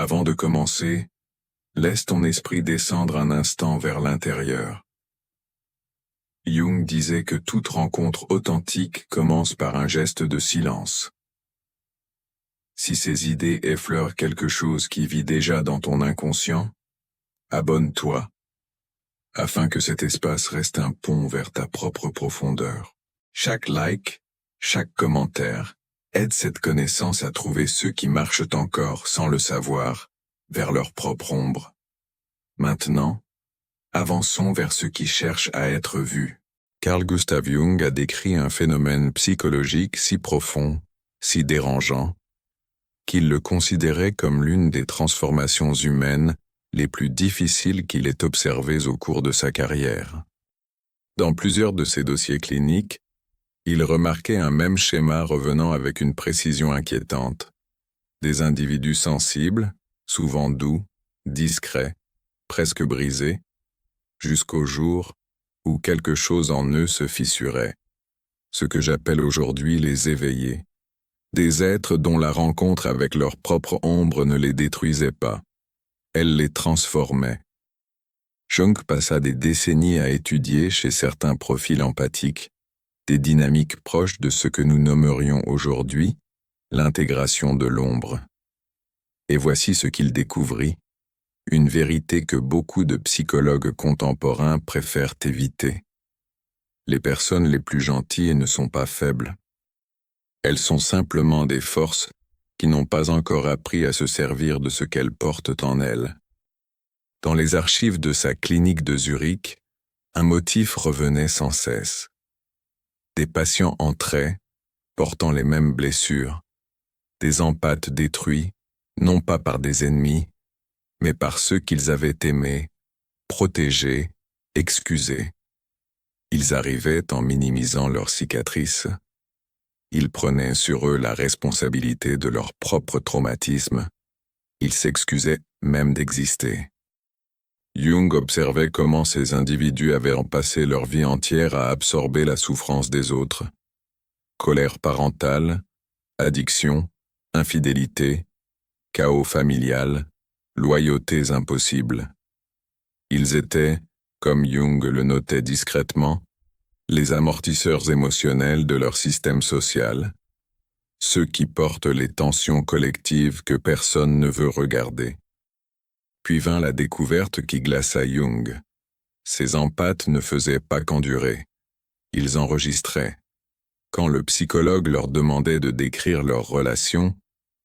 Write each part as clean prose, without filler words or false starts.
Avant de commencer, laisse ton esprit descendre un instant vers l'intérieur. Jung disait que toute rencontre authentique commence par un geste de silence. Si ces idées effleurent quelque chose qui vit déjà dans ton inconscient, abonne-toi, afin que cet espace reste un pont vers ta propre profondeur. Chaque like, chaque commentaire, aide cette connaissance à trouver ceux qui marchent encore, sans le savoir, vers leur propre ombre. Maintenant, avançons vers ceux qui cherchent à être vus. Carl Gustav Jung a décrit un phénomène psychologique si profond, si dérangeant, qu'il le considérait comme l'une des transformations humaines les plus difficiles qu'il ait observées au cours de sa carrière. Dans plusieurs de ses dossiers cliniques, il remarquait un même schéma revenant avec une précision inquiétante. Des individus sensibles, souvent doux, discrets, presque brisés, jusqu'au jour où quelque chose en eux se fissurait. Ce que j'appelle aujourd'hui les éveillés. Des êtres dont la rencontre avec leur propre ombre ne les détruisait pas. Elle les transformait. Jung passa des décennies à étudier chez certains profils empathiques des dynamiques proches de ce que nous nommerions aujourd'hui l'intégration de l'ombre. Et voici ce qu'il découvrit, une vérité que beaucoup de psychologues contemporains préfèrent éviter. Les personnes les plus gentilles ne sont pas faibles. Elles sont simplement des forces qui n'ont pas encore appris à se servir de ce qu'elles portent en elles. Dans les archives de sa clinique de Zurich, un motif revenait sans cesse. Des patients entraient, portant les mêmes blessures, des empathes détruits, non pas par des ennemis, mais par ceux qu'ils avaient aimés, protégés, excusés. Ils arrivaient en minimisant leurs cicatrices. Ils prenaient sur eux la responsabilité de leur propre traumatisme. Ils s'excusaient même d'exister. Jung observait comment ces individus avaient passé leur vie entière à absorber la souffrance des autres. Colère parentale, addiction, infidélité, chaos familial, loyautés impossibles. Ils étaient, comme Jung le notait discrètement, les amortisseurs émotionnels de leur système social, ceux qui portent les tensions collectives que personne ne veut regarder. Puis vint la découverte qui glaça Jung. Ces empathes ne faisaient pas qu'endurer. Ils enregistraient. Quand le psychologue leur demandait de décrire leurs relations,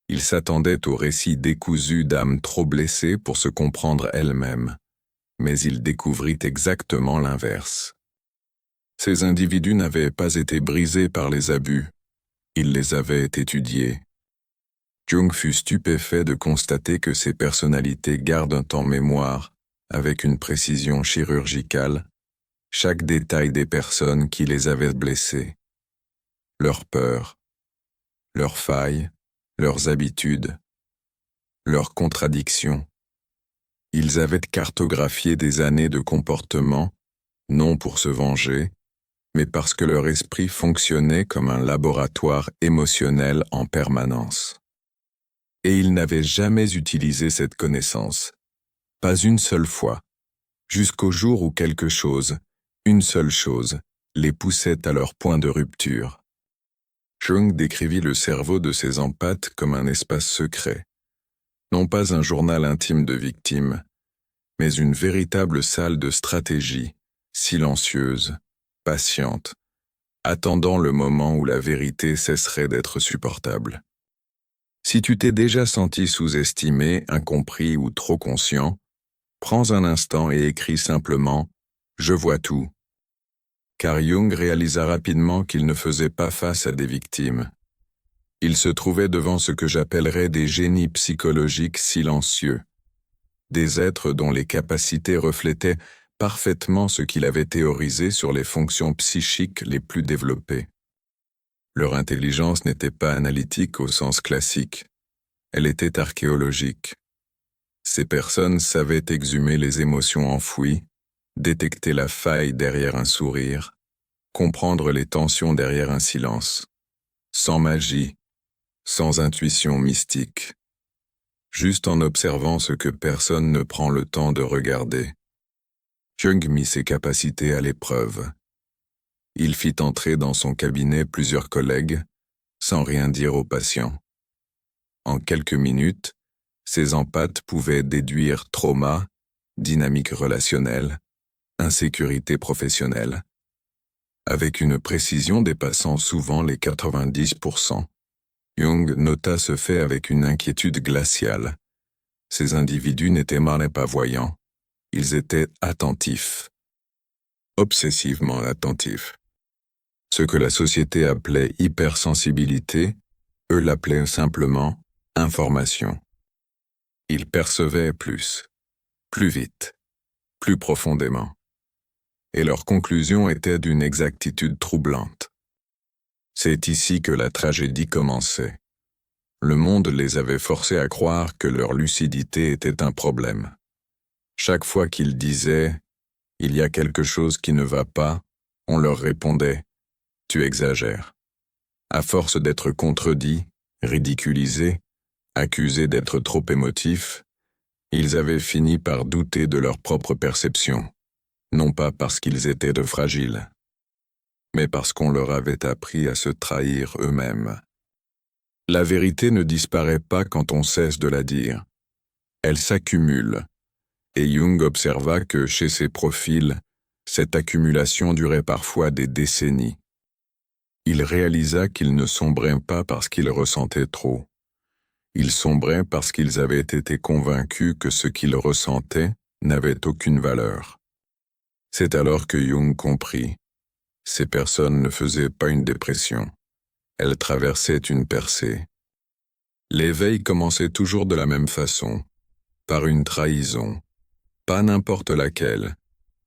ils s'attendaient au récit décousu d'âmes trop blessées pour se comprendre elles-mêmes. Mais il découvrit exactement l'inverse. Ces individus n'avaient pas été brisés par les abus. Ils les avaient étudiés. Jung fut stupéfait de constater que ces personnalités gardent en mémoire, avec une précision chirurgicale, chaque détail des personnes qui les avaient blessés. Leurs peurs, leurs failles, leurs habitudes, leurs contradictions. Ils avaient cartographié des années de comportement, non pour se venger, mais parce que leur esprit fonctionnait comme un laboratoire émotionnel en permanence. Et ils n'avaient jamais utilisé cette connaissance, pas une seule fois, jusqu'au jour où quelque chose, une seule chose, les poussait à leur point de rupture. Jung décrivit le cerveau de ces empathes comme un espace secret, non pas un journal intime de victimes, mais une véritable salle de stratégie, silencieuse, patiente, attendant le moment où la vérité cesserait d'être supportable. Si tu t'es déjà senti sous-estimé, incompris ou trop conscient, prends un instant et écris simplement « Je vois tout ». Car Jung réalisa rapidement qu'il ne faisait pas face à des victimes. Il se trouvait devant ce que j'appellerais des génies psychologiques silencieux, des êtres dont les capacités reflétaient parfaitement ce qu'il avait théorisé sur les fonctions psychiques les plus développées. Leur intelligence n'était pas analytique au sens classique, elle était archéologique. Ces personnes savaient exhumer les émotions enfouies, détecter la faille derrière un sourire, comprendre les tensions derrière un silence, sans magie, sans intuition mystique. juste en observant ce que personne ne prend le temps de regarder. Jung mit ses capacités à l'épreuve. Il fit entrer dans son cabinet plusieurs collègues, sans rien dire aux patients. En quelques minutes, ses empathes pouvaient déduire trauma, dynamique relationnelle, insécurité professionnelle, avec une précision dépassant souvent les 90%. Jung nota ce fait avec une inquiétude glaciale. Ces individus n'étaient malais pas voyants, ils étaient attentifs. Obsessivement attentifs. Ce que la société appelait hypersensibilité, eux l'appelaient simplement information. Ils percevaient plus vite, plus profondément. Et leur conclusion était d'une exactitude troublante. C'est ici que la tragédie commençait. Le monde les avait forcés à croire que leur lucidité était un problème. Chaque fois qu'ils disaient « il y a quelque chose qui ne va pas », on leur répondait « tu exagères ». À force d'être contredits, ridiculisés, accusés d'être trop émotifs, ils avaient fini par douter de leur propre perception, non pas parce qu'ils étaient de fragiles, mais parce qu'on leur avait appris à se trahir eux-mêmes. La vérité ne disparaît pas quand on cesse de la dire. Elle s'accumule, et Jung observa que chez ces profils, cette accumulation durait parfois des décennies. Il réalisa qu'ils ne sombraient pas parce qu'ils ressentaient trop. Ils sombraient parce qu'ils avaient été convaincus que ce qu'ils ressentaient n'avait aucune valeur. C'est alors que Jung comprit. Ces personnes ne faisaient pas une dépression. Elles traversaient une percée. L'éveil commençait toujours de la même façon, par une trahison, pas n'importe laquelle,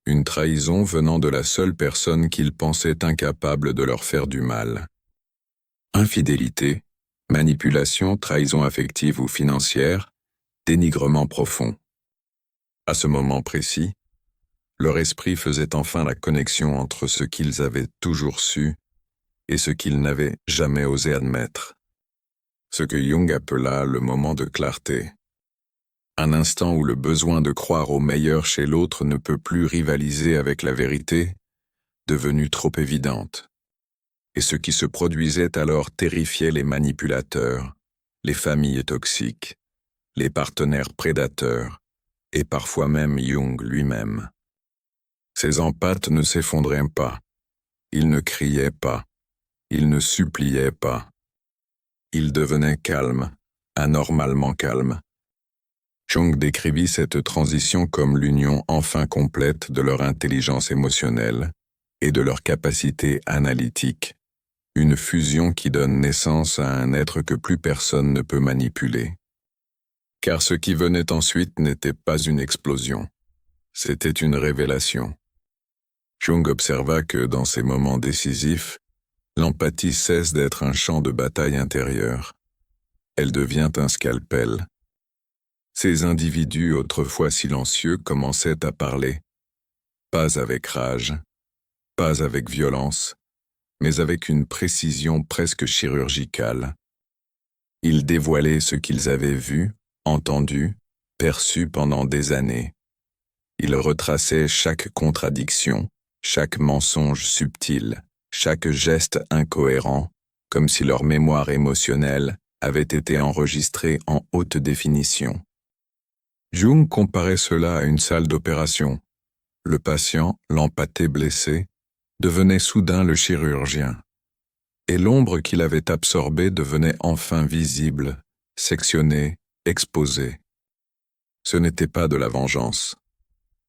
une trahison venant de la seule personne qu'ils pensaient incapable de leur faire du mal. Infidélité, manipulation, trahison affective ou financière, dénigrement profond. À ce moment précis, leur esprit faisait enfin la connexion entre ce qu'ils avaient toujours su et ce qu'ils n'avaient jamais osé admettre. Ce que Jung appela le moment de clarté. Un instant où le besoin de croire au meilleur chez l'autre ne peut plus rivaliser avec la vérité, devenue trop évidente. Et ce qui se produisait alors terrifiait les manipulateurs, les familles toxiques, les partenaires prédateurs, et parfois même Jung lui-même. Ses empathes ne s'effondraient pas, ils ne criaient pas, ils ne suppliaient pas. Ils devenaient calmes, anormalement calmes. Jung décrivit cette transition comme l'union enfin complète de leur intelligence émotionnelle et de leur capacité analytique, une fusion qui donne naissance à un être que plus personne ne peut manipuler. Car ce qui venait ensuite n'était pas une explosion, c'était une révélation. Jung observa que dans ces moments décisifs, l'empathie cesse d'être un champ de bataille intérieur. Elle devient un scalpel. Ces individus autrefois silencieux commençaient à parler, pas avec rage, pas avec violence, mais avec une précision presque chirurgicale. Ils dévoilaient ce qu'ils avaient vu, entendu, perçu pendant des années. Ils retraçaient chaque contradiction, chaque mensonge subtil, chaque geste incohérent, comme si leur mémoire émotionnelle avait été enregistrée en haute définition. Jung comparait cela à une salle d'opération. Le patient, l'empâté blessé, devenait soudain le chirurgien. Et l'ombre qu'il avait absorbée devenait enfin visible, sectionnée, exposée. Ce n'était pas de la vengeance,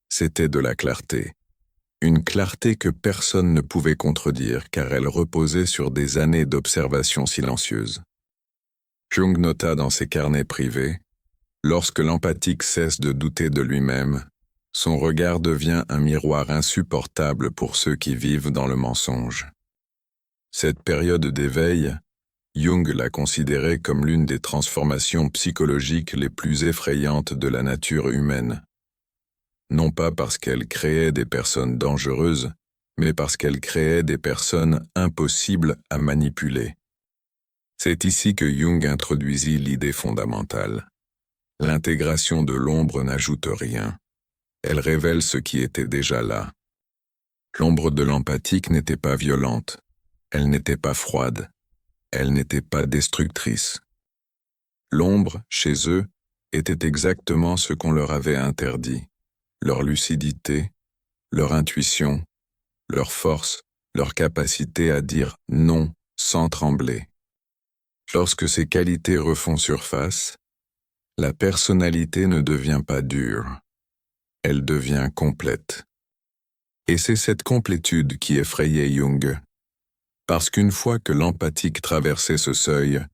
c'était de la clarté. Une clarté que personne ne pouvait contredire car elle reposait sur des années d'observation silencieuse. Jung nota dans ses carnets privés, lorsque l'empathique cesse de douter de lui-même, son regard devient un miroir insupportable pour ceux qui vivent dans le mensonge. Cette période d'éveil, Jung l'a considérée comme l'une des transformations psychologiques les plus effrayantes de la nature humaine. Non pas parce qu'elle créait des personnes dangereuses, mais parce qu'elle créait des personnes impossibles à manipuler. C'est ici que Jung introduisit l'idée fondamentale. L'intégration de l'ombre n'ajoute rien. Elle révèle ce qui était déjà là. L'ombre de l'empathique n'était pas violente. Elle n'était pas froide. Elle n'était pas destructrice. L'ombre, chez eux, était exactement ce qu'on leur avait interdit. Leur lucidité, leur intuition, leur force, leur capacité à dire non sans trembler. Lorsque ces qualités refont surface, la personnalité ne devient pas dure. Elle devient complète. Et c'est cette complétude qui effrayait Jung. Parce qu'une fois que l'empathique traversait ce seuil,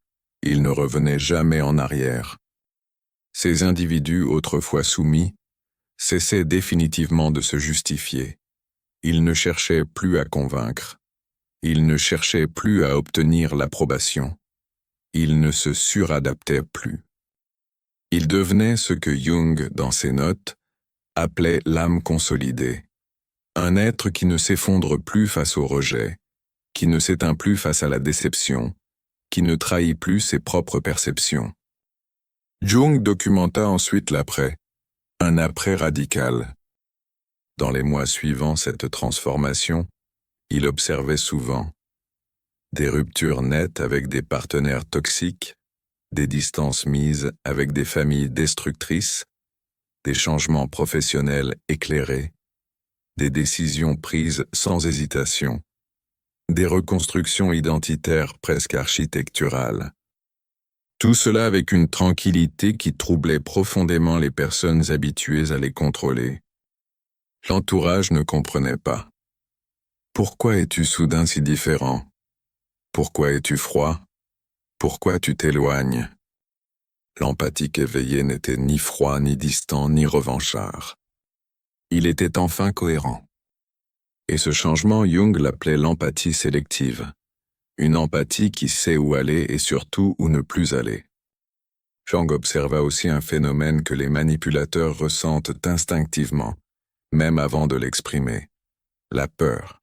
il ne revenait jamais en arrière. Ces individus autrefois soumis cessaient définitivement de se justifier. Ils ne cherchaient plus à convaincre. Ils ne cherchaient plus à obtenir l'approbation. Ils ne se suradaptaient plus. Ils devenaient ce que Jung, dans ses notes, appelait l'âme consolidée. Un être qui ne s'effondre plus face au rejet, qui ne s'éteint plus face à la déception, qui ne trahit plus ses propres perceptions. Jung documenta ensuite l'après, un après radical. Dans les mois suivant cette transformation, il observait souvent des ruptures nettes avec des partenaires toxiques, des distances mises avec des familles destructrices, des changements professionnels éclairés, des décisions prises sans hésitation, des reconstructions identitaires presque architecturales. Tout cela avec une tranquillité qui troublait profondément les personnes habituées à les contrôler. L'entourage ne comprenait pas. Pourquoi es-tu soudain si différent? Pourquoi es-tu froid? Pourquoi tu t'éloignes? L'empathique éveillé n'était ni froid, ni distant, ni revanchard. Il était enfin cohérent. Et ce changement, Jung l'appelait l'empathie sélective. Une empathie qui sait où aller et surtout où ne plus aller. Jung observa aussi un phénomène que les manipulateurs ressentent instinctivement, même avant de l'exprimer. La peur.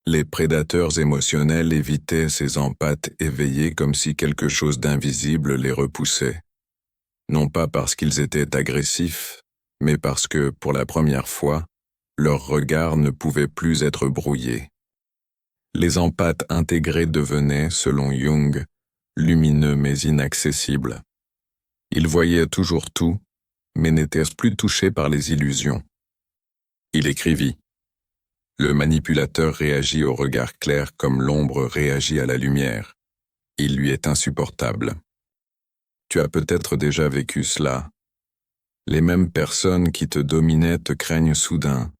Les prédateurs émotionnels évitaient ces empathes éveillés comme si quelque chose d'invisible les repoussait. Non pas parce qu'ils étaient agressifs, mais parce que, pour la première fois, leur regard ne pouvait plus être brouillé. Les empathes intégrés devenaient, selon Jung, lumineux mais inaccessibles. Ils voyaient toujours tout, mais n'étaient plus touchés par les illusions. Il écrivit « Le manipulateur réagit au regard clair comme l'ombre réagit à la lumière. Il lui est insupportable. » Tu as peut-être déjà vécu cela. Les mêmes personnes qui te dominaient te craignent soudain.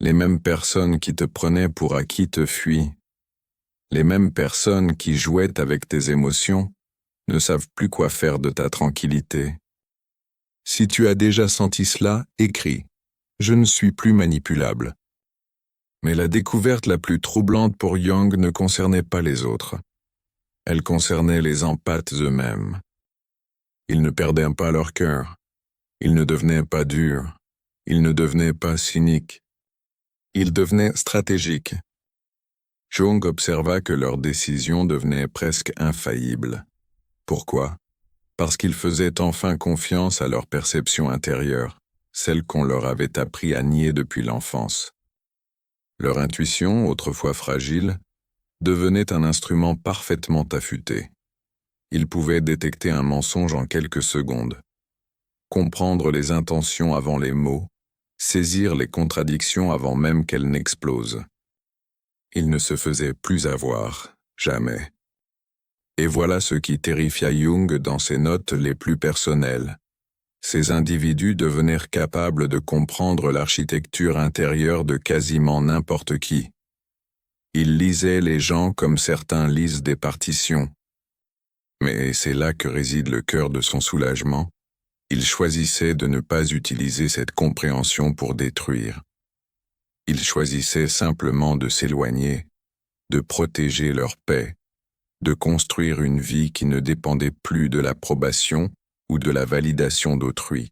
Les mêmes personnes qui te prenaient pour acquis te fuient. Les mêmes personnes qui jouaient avec tes émotions ne savent plus quoi faire de ta tranquillité. Si tu as déjà senti cela, écris « Je ne suis plus manipulable ». Mais la découverte la plus troublante pour Jung ne concernait pas les autres. Elle concernait les empathes eux-mêmes. Ils ne perdaient pas leur cœur. Ils ne devenaient pas durs. Ils ne devenaient pas cyniques. Ils devenaient stratégiques. Jung observa que leurs décisions devenaient presque infaillibles. Pourquoi? Parce qu'ils faisaient enfin confiance à leur perception intérieure, celle qu'on leur avait appris à nier depuis l'enfance. Leur intuition, autrefois fragile, devenait un instrument parfaitement affûté. Ils pouvaient détecter un mensonge en quelques secondes, comprendre les intentions avant les mots, saisir les contradictions avant même qu'elles n'explosent. Ils ne se faisaient plus avoir, jamais. Et voilà ce qui terrifia Jung dans ses notes les plus personnelles. Ces individus devenirent capables de comprendre l'architecture intérieure de quasiment n'importe qui. Ils lisaient les gens comme certains lisent des partitions. Mais c'est là que réside le cœur de son soulagement. Ils choisissaient de ne pas utiliser cette compréhension pour détruire. Ils choisissaient simplement de s'éloigner, de protéger leur paix, de construire une vie qui ne dépendait plus de l'approbation ou de la validation d'autrui.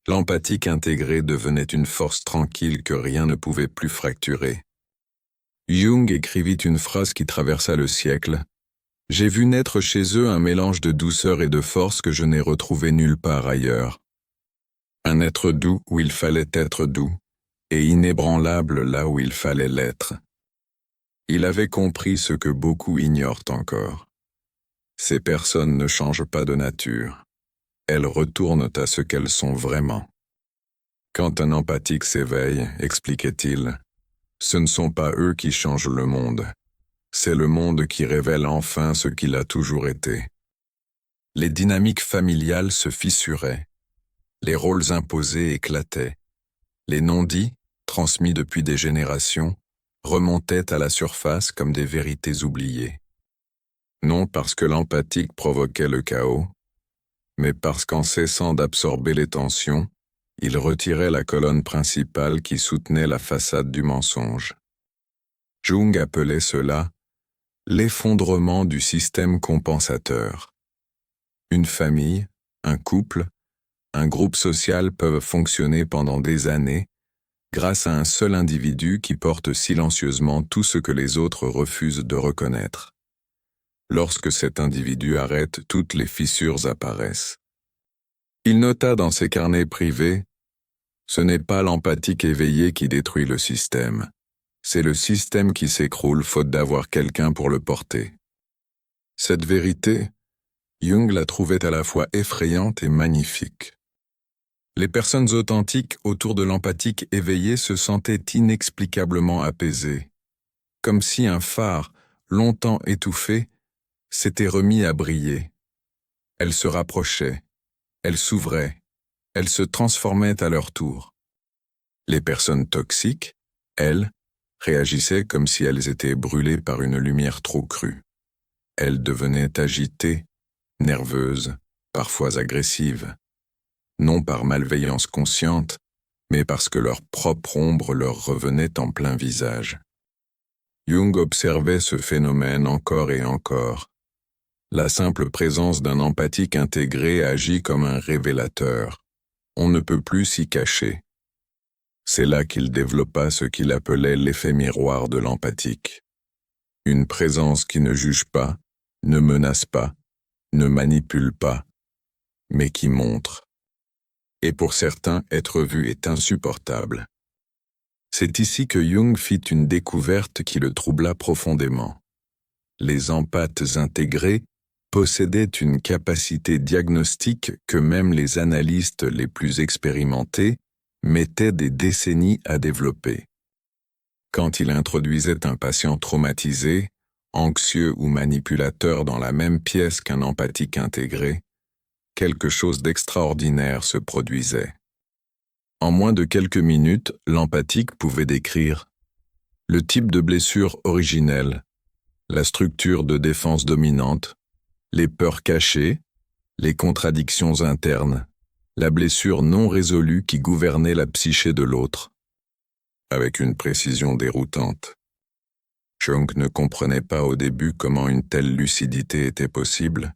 L'empathique intégrée devenait une force tranquille que rien ne pouvait plus fracturer. Jung écrivit une phrase qui traversa le siècle. « J'ai vu naître chez eux un mélange de douceur et de force que je n'ai retrouvé nulle part ailleurs. Un être doux où il fallait être doux, et inébranlable là où il fallait l'être. Il avait compris ce que beaucoup ignorent encore. Ces personnes ne changent pas de nature. Elles retournent à ce qu'elles sont vraiment. Quand un empathique s'éveille, expliquait-il, ce ne sont pas eux qui changent le monde. C'est le monde qui révèle enfin ce qu'il a toujours été. Les dynamiques familiales se fissuraient. Les rôles imposés éclataient. Les non-dits, transmis depuis des générations, remontaient à la surface comme des vérités oubliées. Non parce que l'empathique provoquait le chaos, mais parce qu'en cessant d'absorber les tensions, il retirait la colonne principale qui soutenait la façade du mensonge. Jung appelait cela l'effondrement du système compensateur. Une famille, un couple, un groupe social peuvent fonctionner pendant des années grâce à un seul individu qui porte silencieusement tout ce que les autres refusent de reconnaître. Lorsque cet individu arrête, toutes les fissures apparaissent. Il nota dans ses carnets privés, « Ce n'est pas l'empathique éveillé qui détruit le système. C'est le système qui s'écroule faute d'avoir quelqu'un pour le porter. » Cette vérité, Jung la trouvait à la fois effrayante et magnifique. Les personnes authentiques autour de l'empathique éveillé se sentaient inexplicablement apaisées, comme si un phare, longtemps étouffé, s'était remis à briller. Elles se rapprochaient, elles s'ouvraient, elles se transformaient à leur tour. Les personnes toxiques, elles, réagissaient comme si elles étaient brûlées par une lumière trop crue. Elles devenaient agitées, nerveuses, parfois agressives. Non par malveillance consciente, mais parce que leur propre ombre leur revenait en plein visage. Jung observait ce phénomène encore et encore. La simple présence d'un empathique intégré agit comme un révélateur. On ne peut plus s'y cacher. C'est là qu'il développa ce qu'il appelait l'effet miroir de l'empathique. Une présence qui ne juge pas, ne menace pas, ne manipule pas, mais qui montre. Et pour certains, être vu est insupportable. C'est ici que Jung fit une découverte qui le troubla profondément. Les empathes intégrés possédaient une capacité diagnostique que même les analystes les plus expérimentés mettaient des décennies à développer. Quand il introduisait un patient traumatisé, anxieux ou manipulateur dans la même pièce qu'un empathique intégré, quelque chose d'extraordinaire se produisait. En moins de quelques minutes, l'empathique pouvait décrire le type de blessure originelle, la structure de défense dominante, les peurs cachées, les contradictions internes, la blessure non résolue qui gouvernait la psyché de l'autre, avec une précision déroutante. Jung ne comprenait pas au début comment une telle lucidité était possible.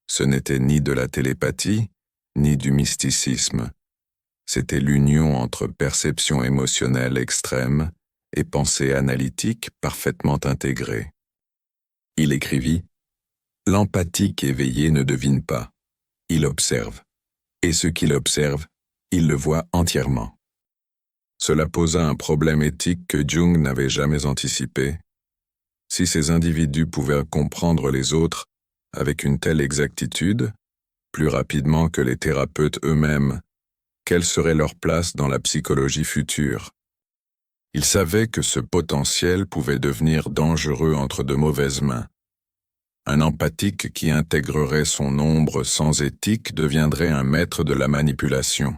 Ce n'était ni de la télépathie, ni du mysticisme. C'était l'union entre perception émotionnelle extrême et pensée analytique parfaitement intégrée. Il écrivit « L'empathique éveillé ne devine pas, il observe. Et ce qu'il observe, il le voit entièrement. » Cela posa un problème éthique que Jung n'avait jamais anticipé. Si ces individus pouvaient comprendre les autres avec une telle exactitude, plus rapidement que les thérapeutes eux-mêmes, quelle serait leur place dans la psychologie future? Il savait que ce potentiel pouvait devenir dangereux entre de mauvaises mains. Un empathique qui intégrerait son ombre sans éthique deviendrait un maître de la manipulation.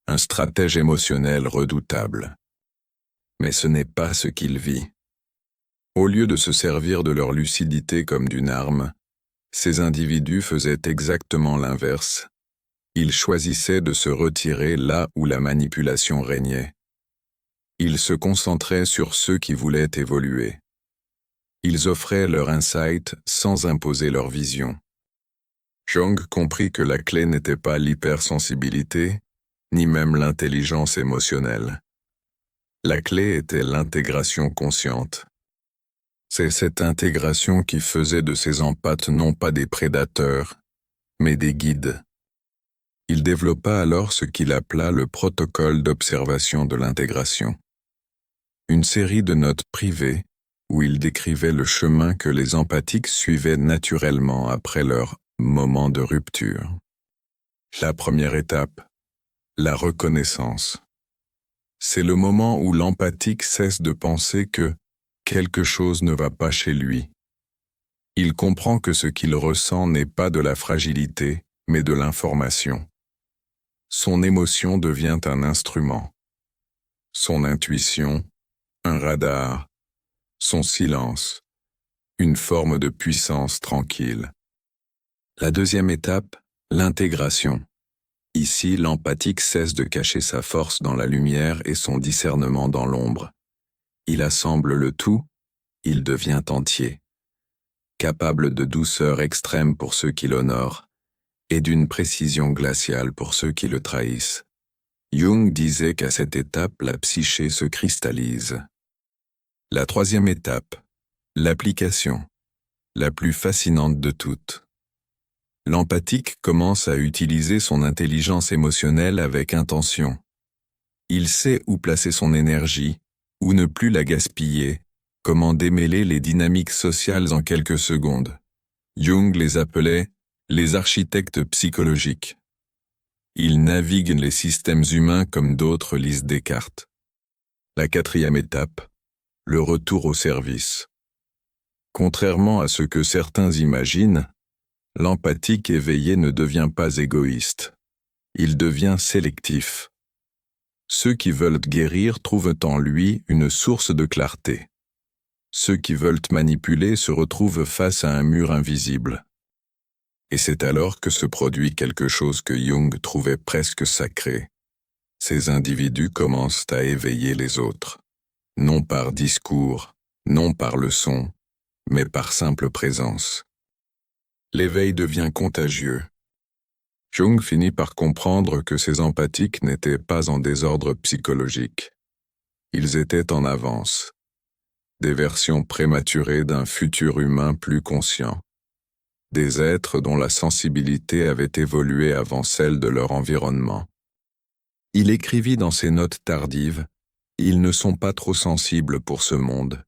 Un stratège émotionnel redoutable. Mais ce n'est pas ce qu'il vit. Au lieu de se servir de leur lucidité comme d'une arme, ces individus faisaient exactement l'inverse. Ils choisissaient de se retirer là où la manipulation régnait. Ils se concentraient sur ceux qui voulaient évoluer. Ils offraient leur insight sans imposer leur vision. Jung comprit que la clé n'était pas l'hypersensibilité, ni même l'intelligence émotionnelle. La clé était l'intégration consciente. C'est cette intégration qui faisait de ces empathes non pas des prédateurs, mais des guides. Il développa alors ce qu'il appela le protocole d'observation de l'intégration. Une série de notes privées où il décrivait le chemin que les empathiques suivaient naturellement après leur moment de rupture. La première étape, la reconnaissance. C'est le moment où l'empathique cesse de penser que quelque chose ne va pas chez lui. Il comprend que ce qu'il ressent n'est pas de la fragilité, mais de l'information. Son émotion devient un instrument. Son intuition, un radar. Son silence, une forme de puissance tranquille. La deuxième étape, l'intégration. Ici, l'empathique cesse de cacher sa force dans la lumière et son discernement dans l'ombre. Il assemble le tout, il devient entier. Capable de douceur extrême pour ceux qui l'honorent, et d'une précision glaciale pour ceux qui le trahissent. Jung disait qu'à cette étape, la psyché se cristallise. La troisième étape, l'application, la plus fascinante de toutes. L'empathique commence à utiliser son intelligence émotionnelle avec intention. Il sait où placer son énergie, où ne plus la gaspiller, comment démêler les dynamiques sociales en quelques secondes. Jung les appelait les architectes psychologiques. Ils naviguent les systèmes humains comme d'autres lisent des cartes. La quatrième étape, le retour au service. Contrairement à ce que certains imaginent, l'empathique éveillé ne devient pas égoïste. Il devient sélectif. Ceux qui veulent guérir trouvent en lui une source de clarté. Ceux qui veulent manipuler se retrouvent face à un mur invisible. Et c'est alors que se produit quelque chose que Jung trouvait presque sacré. Ces individus commencent à éveiller les autres. Non par discours, non par leçon, mais par simple présence. L'éveil devient contagieux. Jung finit par comprendre que ces empathiques n'étaient pas en désordre psychologique. Ils étaient en avance. Des versions prématurées d'un futur humain plus conscient. Des êtres dont la sensibilité avait évolué avant celle de leur environnement. Il écrivit dans ses notes tardives « Ils ne sont pas trop sensibles pour ce monde.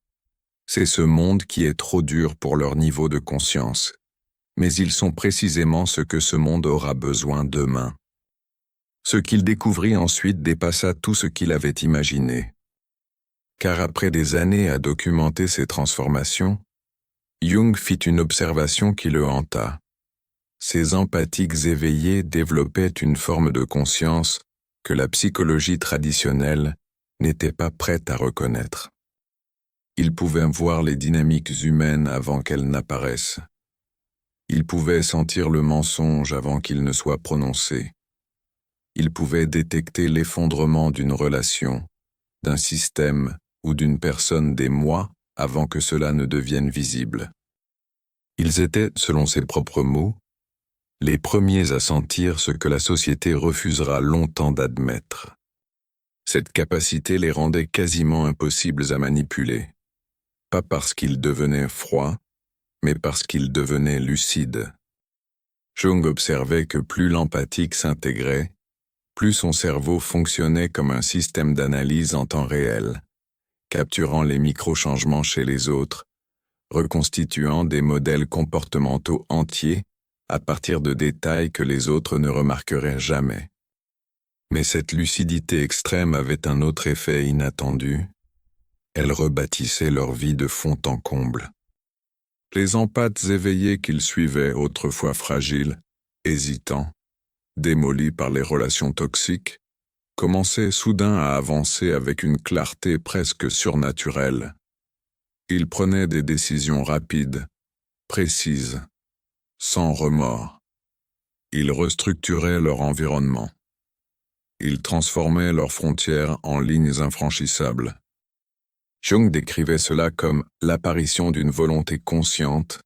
C'est ce monde qui est trop dur pour leur niveau de conscience. Mais ils sont précisément ce que ce monde aura besoin demain. » Ce qu'il découvrit ensuite dépassa tout ce qu'il avait imaginé. Car après des années à documenter ces transformations, Jung fit une observation qui le hanta. Ces empathiques éveillés développaient une forme de conscience que la psychologie traditionnelle n'était pas prête à reconnaître. Ils pouvaient voir les dynamiques humaines avant qu'elles n'apparaissent. Ils pouvaient sentir le mensonge avant qu'il ne soit prononcé. Ils pouvaient détecter l'effondrement d'une relation, d'un système ou d'une personne des mois avant que cela ne devienne visible. Ils étaient, selon ses propres mots, les premiers à sentir ce que la société refusera longtemps d'admettre. Cette capacité les rendait quasiment impossibles à manipuler, pas parce qu'ils devenaient froids, mais parce qu'ils devenaient lucides. Jung observait que plus l'empathique s'intégrait, plus son cerveau fonctionnait comme un système d'analyse en temps réel, capturant les micro-changements chez les autres, reconstituant des modèles comportementaux entiers à partir de détails que les autres ne remarqueraient jamais. Mais cette lucidité extrême avait un autre effet inattendu. Elle rebâtissait leur vie de fond en comble. Les empathes éveillés qu'ils suivaient, autrefois fragiles, hésitants, démolis par les relations toxiques, commençaient soudain à avancer avec une clarté presque surnaturelle. Ils prenaient des décisions rapides, précises, sans remords. Ils restructuraient leur environnement. Ils transformaient leurs frontières en lignes infranchissables. Jung décrivait cela comme l'apparition d'une volonté consciente,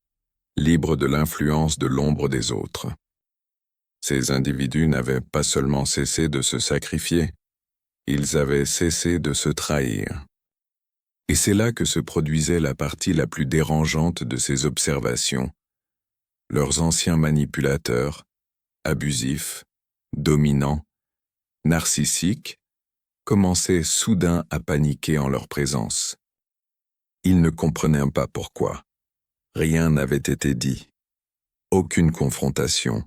libre de l'influence de l'ombre des autres. Ces individus n'avaient pas seulement cessé de se sacrifier, ils avaient cessé de se trahir. Et c'est là que se produisait la partie la plus dérangeante de ces observations. Leurs anciens manipulateurs, abusifs, dominants, narcissiques, commençaient soudain à paniquer en leur présence. Ils ne comprenaient pas pourquoi. Rien n'avait été dit. Aucune confrontation,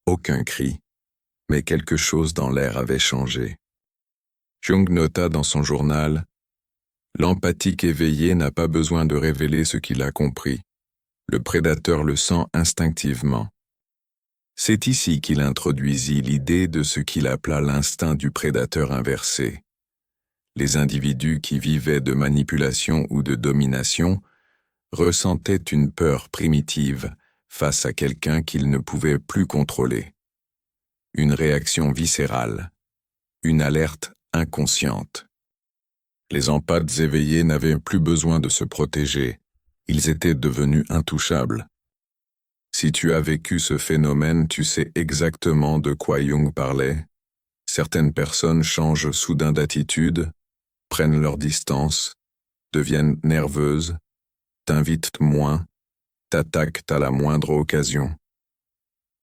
aucun cri, mais quelque chose dans l'air avait changé. Jung nota dans son journal « L'empathique éveillé n'a pas besoin de révéler ce qu'il a compris. Le prédateur le sent instinctivement. » C'est ici qu'il introduisit l'idée de ce qu'il appela l'instinct du prédateur inversé. Les individus qui vivaient de manipulation ou de domination ressentaient une peur primitive face à quelqu'un qu'ils ne pouvaient plus contrôler. Une réaction viscérale, une alerte inconsciente. Les empathes éveillés n'avaient plus besoin de se protéger, ils étaient devenus intouchables. Si tu as vécu ce phénomène, tu sais exactement de quoi Jung parlait. Certaines personnes changent soudain d'attitude, prennent leur distance, deviennent nerveuses, t'invitent moins, t'attaquent à la moindre occasion.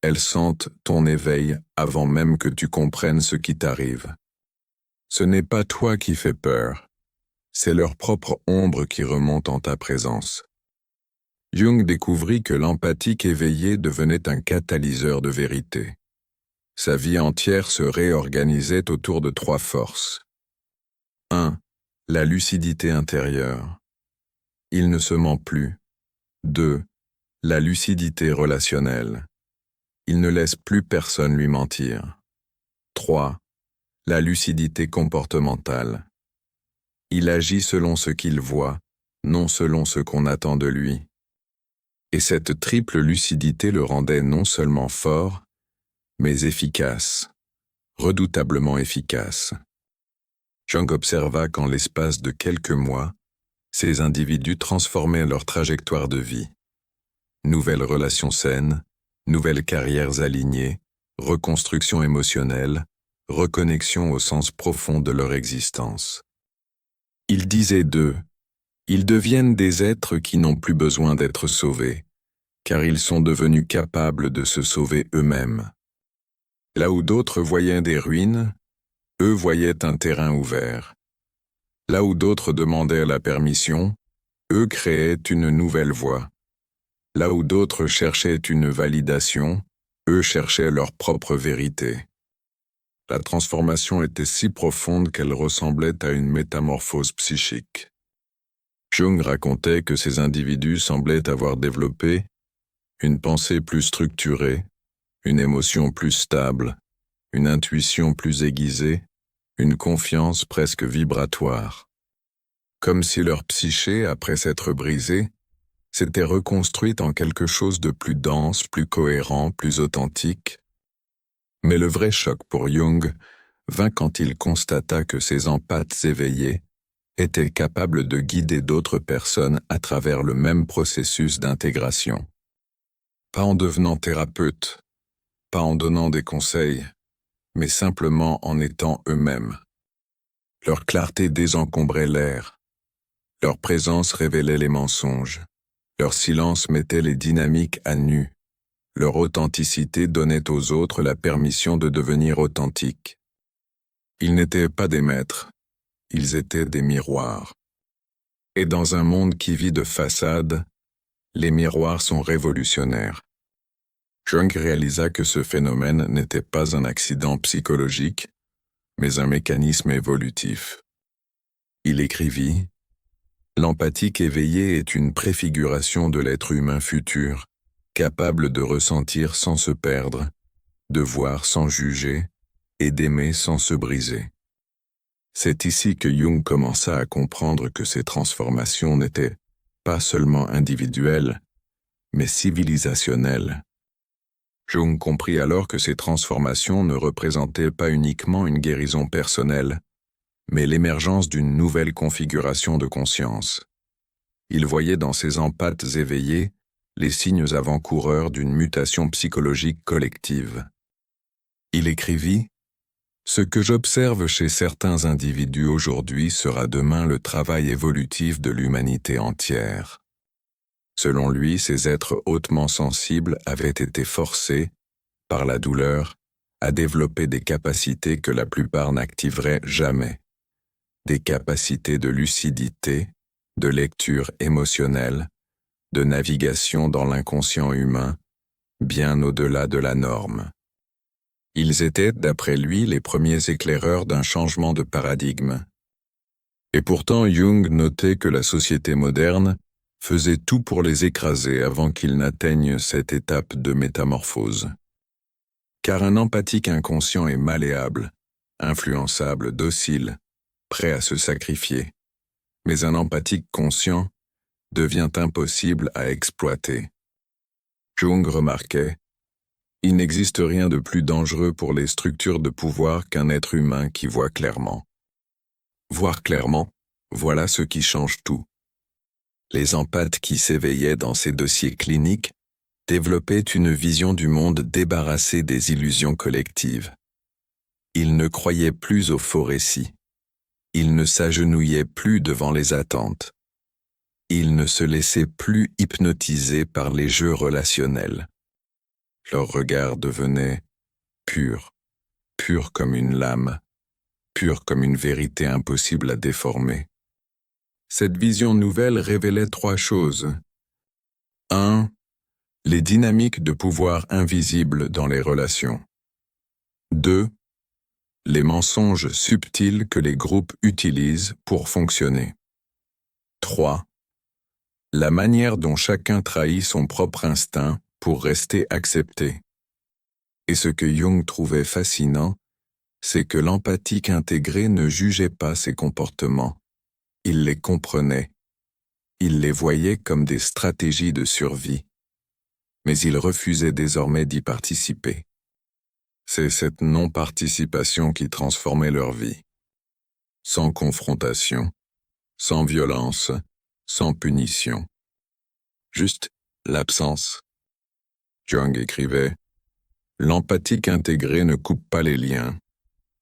Elles sentent ton éveil avant même que tu comprennes ce qui t'arrive. Ce n'est pas toi qui fais peur, c'est leur propre ombre qui remonte en ta présence. Jung découvrit que l'empathique éveillé devenait un catalyseur de vérité. Sa vie entière se réorganisait autour de 3 forces. 1. La lucidité intérieure. Il ne se ment plus. 2. La lucidité relationnelle. Il ne laisse plus personne lui mentir. 3. La lucidité comportementale. Il agit selon ce qu'il voit, non selon ce qu'on attend de lui. Et cette triple lucidité le rendait non seulement fort, mais efficace, redoutablement efficace. Jung observa qu'en l'espace de quelques mois, ces individus transformaient leur trajectoire de vie. Nouvelles relations saines, nouvelles carrières alignées, reconstruction émotionnelle, reconnexion au sens profond de leur existence. Il disait d'eux, ils deviennent des êtres qui n'ont plus besoin d'être sauvés, car ils sont devenus capables de se sauver eux-mêmes. Là où d'autres voyaient des ruines, eux voyaient un terrain ouvert. Là où d'autres demandaient la permission, eux créaient une nouvelle voie. Là où d'autres cherchaient une validation, eux cherchaient leur propre vérité. La transformation était si profonde qu'elle ressemblait à une métamorphose psychique. Jung racontait que ces individus semblaient avoir développé une pensée plus structurée, une émotion plus stable, une intuition plus aiguisée, une confiance presque vibratoire. Comme si leur psyché, après s'être brisée, s'était reconstruite en quelque chose de plus dense, plus cohérent, plus authentique. Mais le vrai choc pour Jung vint quand il constata que ces empathes éveillés étaient capables de guider d'autres personnes à travers le même processus d'intégration. Pas en devenant thérapeute, pas en donnant des conseils, mais simplement en étant eux-mêmes. Leur clarté désencombrait l'air, leur présence révélait les mensonges, leur silence mettait les dynamiques à nu, leur authenticité donnait aux autres la permission de devenir authentiques. Ils n'étaient pas des maîtres, ils étaient des miroirs. Et dans un monde qui vit de façades, les miroirs sont révolutionnaires. Jung réalisa que ce phénomène n'était pas un accident psychologique, mais un mécanisme évolutif. Il écrivit « L'empathique éveillée est une préfiguration de l'être humain futur, capable de ressentir sans se perdre, de voir sans juger et d'aimer sans se briser. » C'est ici que Jung commença à comprendre que ces transformations n'étaient pas seulement individuelles, mais civilisationnelles. Jung comprit alors que ces transformations ne représentaient pas uniquement une guérison personnelle, mais l'émergence d'une nouvelle configuration de conscience. Il voyait dans ces empathes éveillés les signes avant-coureurs d'une mutation psychologique collective. Il écrivit Ce que j'observe chez certains individus aujourd'hui sera demain le travail évolutif de l'humanité entière. Selon lui, ces êtres hautement sensibles avaient été forcés, par la douleur, à développer des capacités que la plupart n'activeraient jamais. Des capacités de lucidité, de lecture émotionnelle, de navigation dans l'inconscient humain, bien au-delà de la norme. Ils étaient, d'après lui, les premiers éclaireurs d'un changement de paradigme. Et pourtant, Jung notait que la société moderne faisait tout pour les écraser avant qu'ils n'atteignent cette étape de métamorphose. Car un empathique inconscient est malléable, influençable, docile, prêt à se sacrifier. Mais un empathique conscient devient impossible à exploiter. Jung remarquait: il n'existe rien de plus dangereux pour les structures de pouvoir qu'un être humain qui voit clairement. Voir clairement, voilà ce qui change tout. Les empathes qui s'éveillaient dans ces dossiers cliniques développaient une vision du monde débarrassée des illusions collectives. Ils ne croyaient plus aux faux récits. Ils ne s'agenouillaient plus devant les attentes. Ils ne se laissaient plus hypnotiser par les jeux relationnels. Leur regard devenait pur, pur comme une lame, pur comme une vérité impossible à déformer. Cette vision nouvelle révélait 3 choses. 1. Les dynamiques de pouvoir invisibles dans les relations. 2. Les mensonges subtils que les groupes utilisent pour fonctionner. 3. La manière dont chacun trahit son propre instinct pour rester accepté. Et ce que Jung trouvait fascinant, c'est que l'empathique intégré ne jugeait pas ses comportements. Il les comprenait. Il les voyait comme des stratégies de survie. Mais il refusait désormais d'y participer. C'est cette non-participation qui transformait leur vie. Sans confrontation, sans violence, sans punition. Juste l'absence. Jung écrivait: l'empathique intégré ne coupe pas les liens,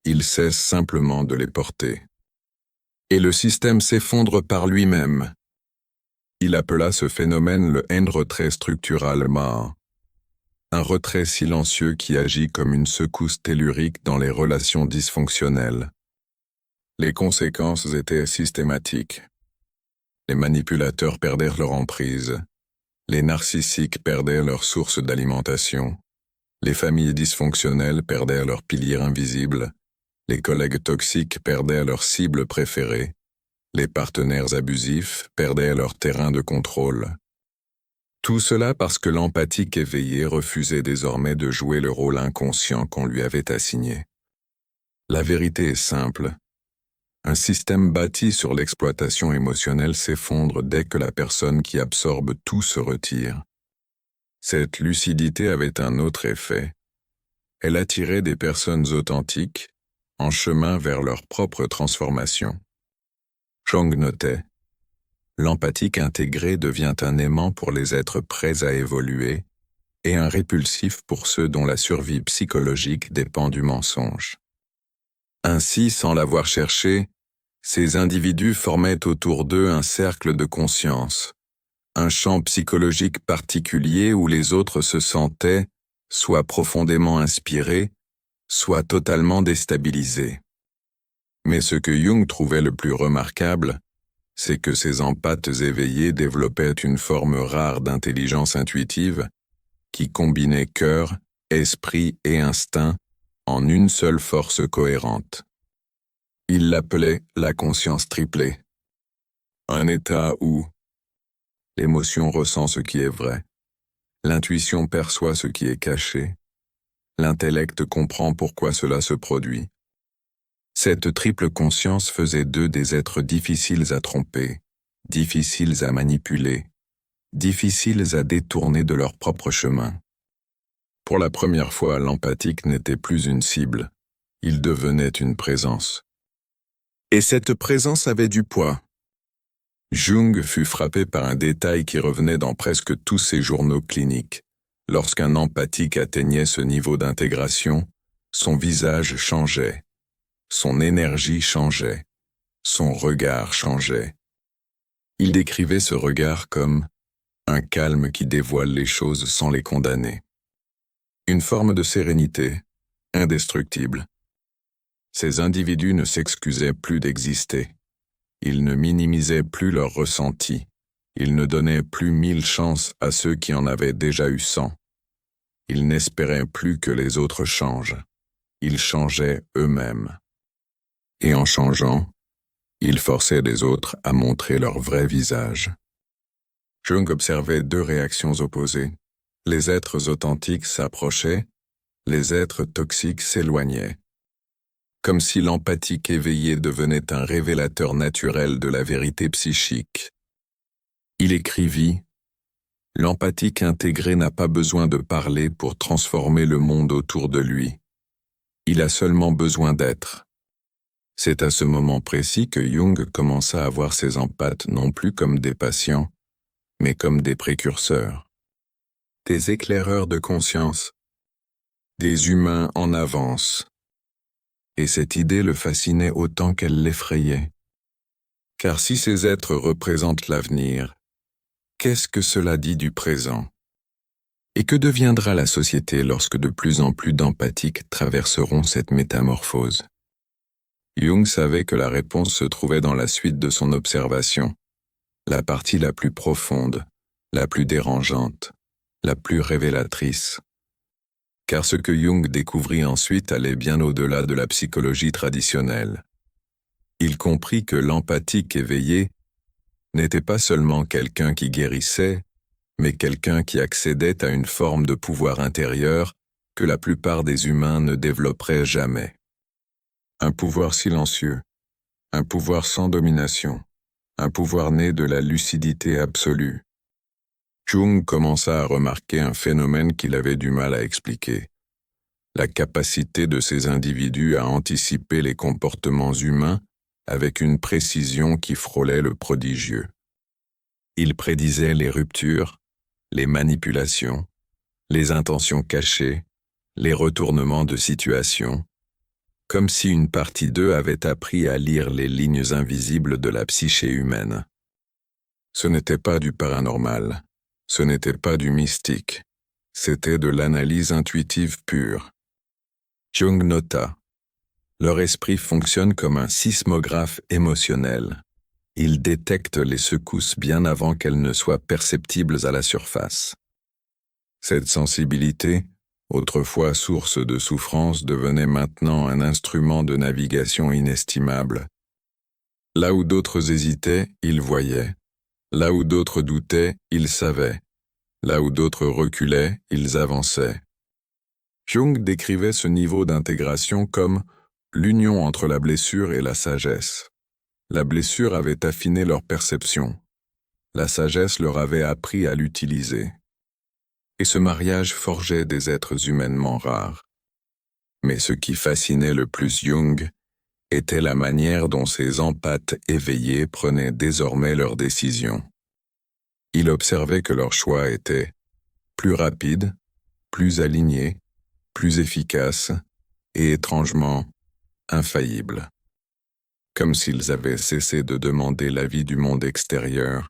il cesse simplement de les porter. Et le système s'effondre par lui-même. Il appela ce phénomène le N-retrait structural Ma, un retrait silencieux qui agit comme une secousse tellurique dans les relations dysfonctionnelles. Les conséquences étaient systématiques. Les manipulateurs perdèrent leur emprise. Les narcissiques perdaient leur source d'alimentation. Les familles dysfonctionnelles perdaient leur pilier invisible. Les collègues toxiques perdaient leur cible préférée. Les partenaires abusifs perdaient leur terrain de contrôle. Tout cela parce que l'empathique éveillé refusait désormais de jouer le rôle inconscient qu'on lui avait assigné. La vérité est simple. Un système bâti sur l'exploitation émotionnelle s'effondre dès que la personne qui absorbe tout se retire. Cette lucidité avait un autre effet. Elle attirait des personnes authentiques, en chemin vers leur propre transformation. Jung notait: l'empathique intégré devient un aimant pour les êtres prêts à évoluer et un répulsif pour ceux dont la survie psychologique dépend du mensonge. Ainsi, sans l'avoir cherché, ces individus formaient autour d'eux un cercle de conscience, un champ psychologique particulier où les autres se sentaient soit profondément inspirés, soit totalement déstabilisés. Mais ce que Jung trouvait le plus remarquable, c'est que ces empathes éveillés développaient une forme rare d'intelligence intuitive qui combinait cœur, esprit et instinct en une seule force cohérente. Il l'appelait la conscience triplée. Un état où l'émotion ressent ce qui est vrai, l'intuition perçoit ce qui est caché, l'intellect comprend pourquoi cela se produit. Cette triple conscience faisait d'eux des êtres difficiles à tromper, difficiles à manipuler, difficiles à détourner de leur propre chemin. Pour la première fois, l'empathique n'était plus une cible, il devenait une présence. Et cette présence avait du poids. Jung fut frappé par un détail qui revenait dans presque tous ses journaux cliniques. Lorsqu'un empathique atteignait ce niveau d'intégration, son visage changeait, Son énergie changeait. Son regard changeait. Il décrivait ce regard comme un calme qui dévoile les choses sans les condamner. Une forme de sérénité, indestructible. Ces individus ne s'excusaient plus d'exister. Ils ne minimisaient plus leurs ressentis. Ils ne donnaient plus 1000 chances à ceux qui en avaient déjà eu 100. Ils n'espéraient plus que les autres changent. Ils changeaient eux-mêmes. Et en changeant, ils forçaient les autres à montrer leur vrai visage. Jung observait deux réactions opposées. Les êtres authentiques s'approchaient, les êtres toxiques s'éloignaient. Comme si l'empathique éveillé devenait un révélateur naturel de la vérité psychique. Il écrivit « L'empathique intégré n'a pas besoin de parler pour transformer le monde autour de lui. Il a seulement besoin d'être. » C'est à ce moment précis que Jung commença à voir ses empathes non plus comme des patients, mais comme des précurseurs. Des éclaireurs de conscience. Des humains en avance. Et cette idée le fascinait autant qu'elle l'effrayait. Car si ces êtres représentent l'avenir, qu'est-ce que cela dit du présent? Et que deviendra la société lorsque de plus en plus d'empathiques traverseront cette métamorphose? Jung savait que la réponse se trouvait dans la suite de son observation, la partie la plus profonde, la plus dérangeante, la plus révélatrice. Car ce que Jung découvrit ensuite allait bien au-delà de la psychologie traditionnelle. Il comprit que l'empathique éveillé n'était pas seulement quelqu'un qui guérissait, mais quelqu'un qui accédait à une forme de pouvoir intérieur que la plupart des humains ne développeraient jamais. Un pouvoir silencieux, un pouvoir sans domination, un pouvoir né de la lucidité absolue. Jung commença à remarquer un phénomène qu'il avait du mal à expliquer. La capacité de ces individus à anticiper les comportements humains avec une précision qui frôlait le prodigieux. Ils prédisaient les ruptures, les manipulations, les intentions cachées, les retournements de situation, comme si une partie d'eux avait appris à lire les lignes invisibles de la psyché humaine. Ce n'était pas du paranormal, ce n'était pas du mystique, c'était de l'analyse intuitive pure. Jung nota, leur esprit fonctionne comme un sismographe émotionnel. Il détecte les secousses bien avant qu'elles ne soient perceptibles à la surface. Cette sensibilité, autrefois source de souffrance, devenait maintenant un instrument de navigation inestimable. Là où d'autres hésitaient, ils voyaient. Là où d'autres doutaient, ils savaient. Là où d'autres reculaient, ils avançaient. Jung décrivait ce niveau d'intégration comme l'union entre la blessure et la sagesse. La blessure avait affiné leur perception. La sagesse leur avait appris à l'utiliser. Et ce mariage forgeait des êtres humainement rares. Mais ce qui fascinait le plus Jung était la manière dont ces empathes éveillés prenaient désormais leurs décisions. Il observait que leur choix était plus rapide, plus aligné, plus efficace et étrangement infaillible. Comme s'ils avaient cessé de demander l'avis du monde extérieur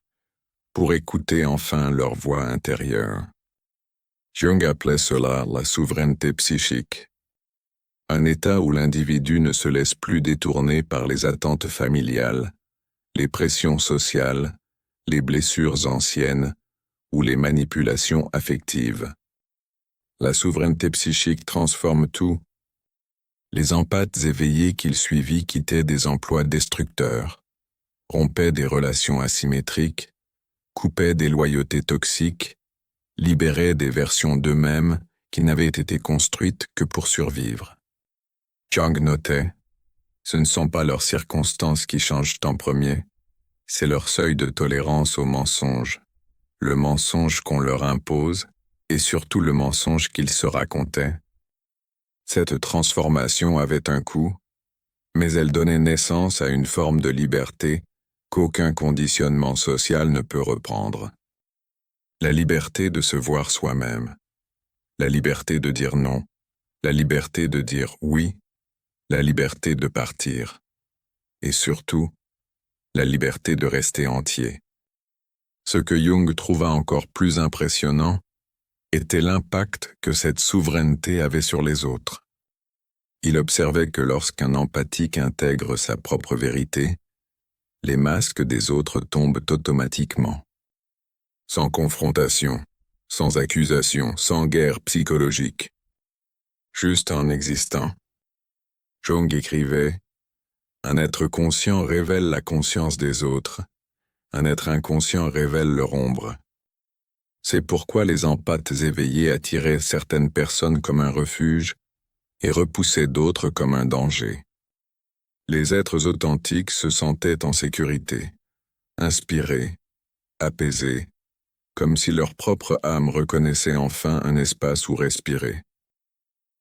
pour écouter enfin leur voix intérieure. Jung appelait cela la souveraineté psychique. Un état où l'individu ne se laisse plus détourner par les attentes familiales, les pressions sociales, les blessures anciennes ou les manipulations affectives. La souveraineté psychique transforme tout. Les empathes éveillés qu'il suivit quittaient des emplois destructeurs, rompaient des relations asymétriques, coupaient des loyautés toxiques, libéraient des versions d'eux-mêmes qui n'avaient été construites que pour survivre. Jung notait, ce ne sont pas leurs circonstances qui changent en premier, c'est leur seuil de tolérance au mensonge, le mensonge qu'on leur impose et surtout le mensonge qu'ils se racontaient. Cette transformation avait un coût, mais elle donnait naissance à une forme de liberté qu'aucun conditionnement social ne peut reprendre. La liberté de se voir soi-même, la liberté de dire non, la liberté de dire oui, la la liberté de partir, et surtout, la liberté de rester entier. Ce que Jung trouva encore plus impressionnant était l'impact que cette souveraineté avait sur les autres. Il observait que lorsqu'un empathique intègre sa propre vérité, les masques des autres tombent automatiquement. Sans confrontation, sans accusation, sans guerre psychologique. Juste en existant. Jung écrivait « Un être conscient révèle la conscience des autres. Un être inconscient révèle leur ombre. » C'est pourquoi les empathes éveillés attiraient certaines personnes comme un refuge et repoussaient d'autres comme un danger. Les êtres authentiques se sentaient en sécurité, inspirés, apaisés, comme si leur propre âme reconnaissait enfin un espace où respirer.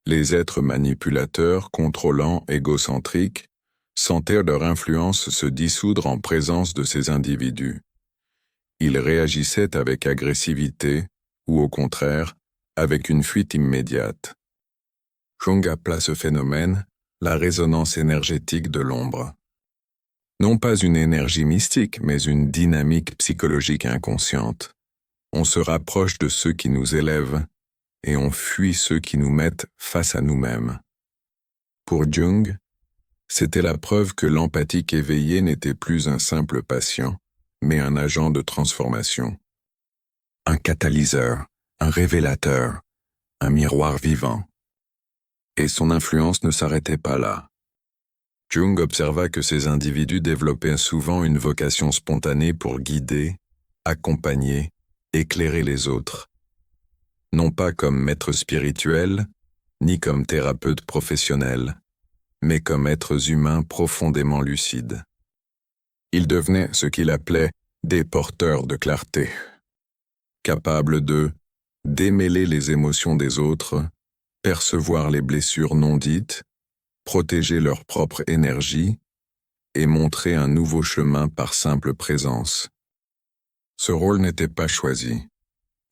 Les êtres manipulateurs, contrôlants, égocentriques, sentaient leur influence se dissoudre en présence de ces individus. Ils réagissaient avec agressivité, ou au contraire, avec une fuite immédiate. Jung appela ce phénomène la résonance énergétique de l'ombre. Non pas une énergie mystique, mais une dynamique psychologique inconsciente. On se rapproche de ceux qui nous élèvent, et on fuit ceux qui nous mettent face à nous-mêmes. Pour Jung, c'était la preuve que l'empathique éveillé n'était plus un simple patient, mais un agent de transformation. Un catalyseur, un révélateur, un miroir vivant. Et son influence ne s'arrêtait pas là. Jung observa que ces individus développaient souvent une vocation spontanée pour guider, accompagner, éclairer les autres. Non pas comme maîtres spirituels, ni comme thérapeutes professionnels, mais comme êtres humains profondément lucides. Ils devenaient ce qu'il appelait des porteurs de clarté, capables de démêler les émotions des autres, percevoir les blessures non dites, protéger leur propre énergie et montrer un nouveau chemin par simple présence. Ce rôle n'était pas choisi,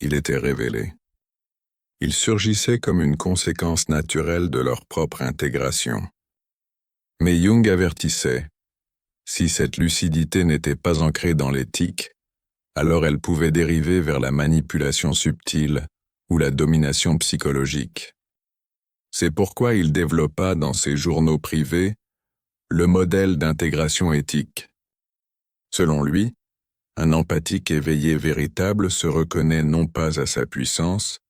il était révélé. Il surgissait comme une conséquence naturelle de leur propre intégration. Mais Jung avertissait, si cette lucidité n'était pas ancrée dans l'éthique, alors elle pouvait dériver vers la manipulation subtile ou la domination psychologique. C'est pourquoi il développa dans ses journaux privés le modèle d'intégration éthique. Selon lui, un empathique éveillé véritable se reconnaît non pas à sa puissance,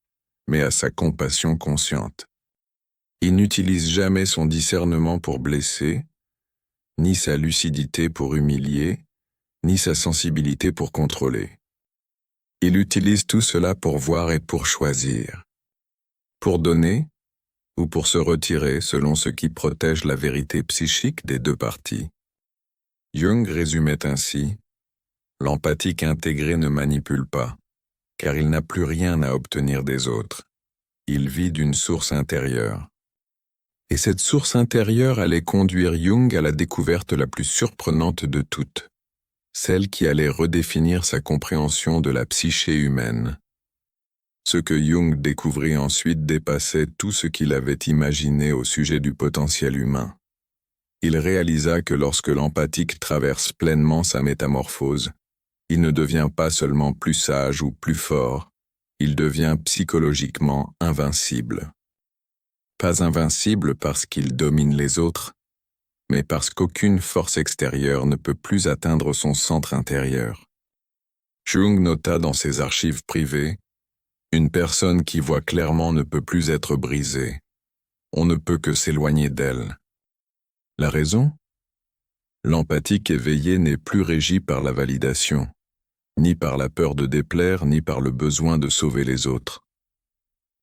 mais à sa compassion consciente. Il n'utilise jamais son discernement pour blesser, ni sa lucidité pour humilier, ni sa sensibilité pour contrôler. Il utilise tout cela pour voir et pour choisir. Pour donner, ou pour se retirer selon ce qui protège la vérité psychique des deux parties. Jung résumait ainsi « L'empathique intégré ne manipule pas, car il n'a plus rien à obtenir des autres. Il vit d'une source intérieure. » Et cette source intérieure allait conduire Jung à la découverte la plus surprenante de toutes, celle qui allait redéfinir sa compréhension de la psyché humaine. Ce que Jung découvrit ensuite dépassait tout ce qu'il avait imaginé au sujet du potentiel humain. Il réalisa que lorsque l'empathique traverse pleinement sa métamorphose, il ne devient pas seulement plus sage ou plus fort, il devient psychologiquement invincible. Pas invincible parce qu'il domine les autres, mais parce qu'aucune force extérieure ne peut plus atteindre son centre intérieur. Jung nota dans ses archives privées, une personne qui voit clairement ne peut plus être brisée. On ne peut que s'éloigner d'elle. La raison ? L'empathique éveillé n'est plus régi par la validation, ni par la peur de déplaire, ni par le besoin de sauver les autres.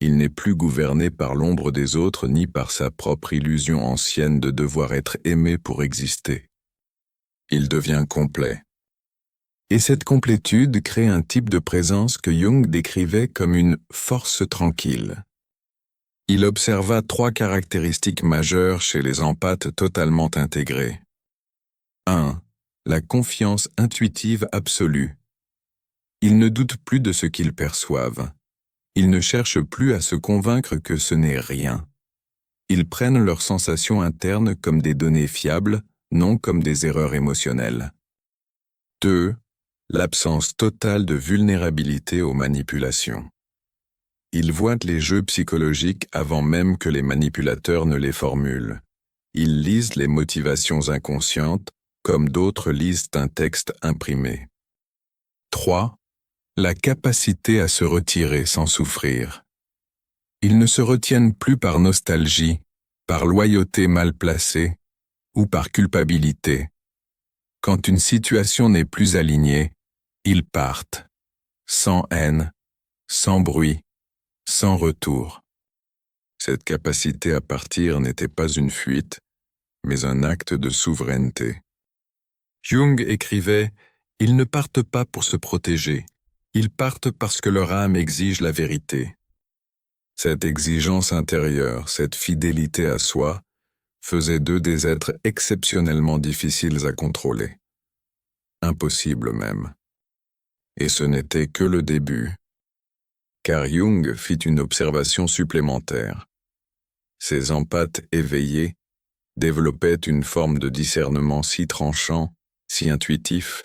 Il n'est plus gouverné par l'ombre des autres, ni par sa propre illusion ancienne de devoir être aimé pour exister. Il devient complet. Et cette complétude crée un type de présence que Jung décrivait comme une force tranquille. Il observa 3 caractéristiques majeures chez les empathes totalement intégrés. 1. La confiance intuitive absolue. Ils ne doutent plus de ce qu'ils perçoivent. Ils ne cherchent plus à se convaincre que ce n'est rien. Ils prennent leurs sensations internes comme des données fiables, non comme des erreurs émotionnelles. 2. L'absence totale de vulnérabilité aux manipulations. Ils voient les jeux psychologiques avant même que les manipulateurs ne les formulent. Ils lisent les motivations inconscientes, comme d'autres lisent un texte imprimé. 3. La capacité à se retirer sans souffrir. Ils ne se retiennent plus par nostalgie, par loyauté mal placée ou par culpabilité. Quand une situation n'est plus alignée, ils partent, sans haine, sans bruit, sans retour. Cette capacité à partir n'était pas une fuite, mais un acte de souveraineté. Jung écrivait « Ils ne partent pas pour se protéger, ils partent parce que leur âme exige la vérité. » Cette exigence intérieure, cette fidélité à soi, faisait d'eux des êtres exceptionnellement difficiles à contrôler. Impossible même. Et ce n'était que le début. Car Jung fit une observation supplémentaire. Ces empathes éveillés développaient une forme de discernement si tranchant, si intuitif,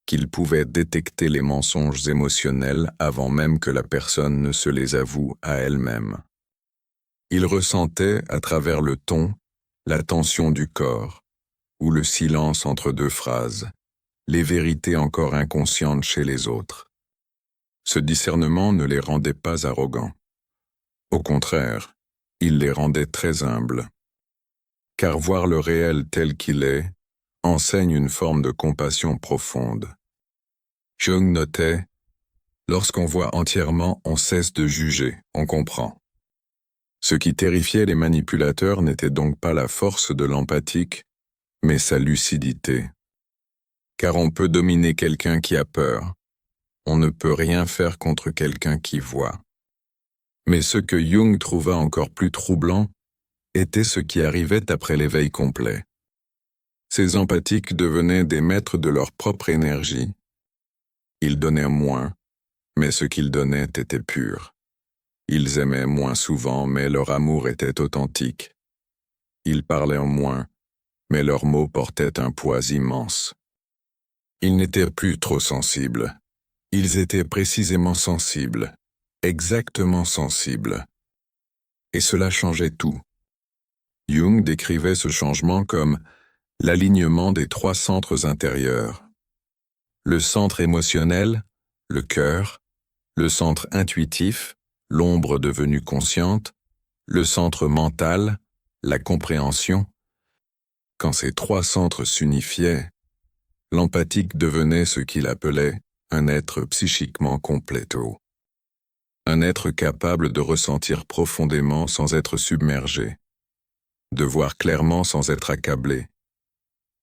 qu'ils pouvaient détecter les mensonges émotionnels avant même que la personne ne se les avoue à elle-même. Ils ressentaient, à travers le ton, la tension du corps, ou le silence entre deux phrases, les vérités encore inconscientes chez les autres. Ce discernement ne les rendait pas arrogants. Au contraire, il les rendait très humbles. Car voir le réel tel qu'il est enseigne une forme de compassion profonde. Jung notait « Lorsqu'on voit entièrement, on cesse de juger, on comprend ». Ce qui terrifiait les manipulateurs n'était donc pas la force de l'empathique, mais sa lucidité. Car on peut dominer quelqu'un qui a peur. On ne peut rien faire contre quelqu'un qui voit. Mais ce que Jung trouva encore plus troublant était ce qui arrivait après l'éveil complet. Ces empathiques devenaient des maîtres de leur propre énergie. Ils donnaient moins, mais ce qu'ils donnaient était pur. Ils aimaient moins souvent, mais leur amour était authentique. Ils parlaient moins, mais leurs mots portaient un poids immense. Ils n'étaient plus trop sensibles. Ils étaient précisément sensibles, exactement sensibles. Et cela changeait tout. Jung décrivait ce changement comme l'alignement des trois centres intérieurs. Le centre émotionnel, le cœur, le centre intuitif, l'ombre devenue consciente, le centre mental, la compréhension. Quand ces trois centres s'unifiaient, l'empathique devenait ce qu'il appelait un être psychiquement compléto. Un être capable de ressentir profondément sans être submergé, de voir clairement sans être accablé,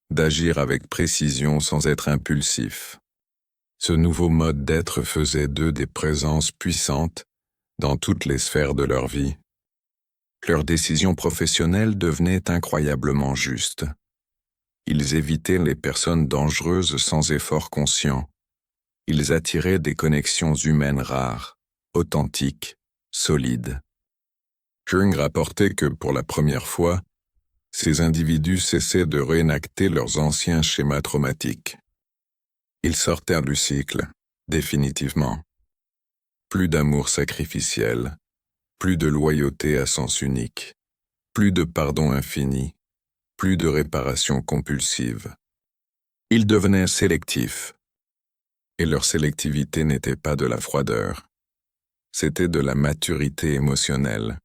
d'agir avec précision sans être impulsif. Ce nouveau mode d'être faisait d'eux des présences puissantes dans toutes les sphères de leur vie. Leurs décisions professionnelles devenaient incroyablement justes. Ils évitaient les personnes dangereuses sans effort conscient. Ils attiraient des connexions humaines rares, authentiques, solides. Jung rapportait que, pour la première fois, ces individus cessaient de réenacter leurs anciens schémas traumatiques. Ils sortèrent du cycle, définitivement. Plus d'amour sacrificiel, plus de loyauté à sens unique, plus de pardon infini, plus de réparation compulsive. Ils devenaient sélectifs. Et leur sélectivité n'était pas de la froideur. C'était de la maturité émotionnelle.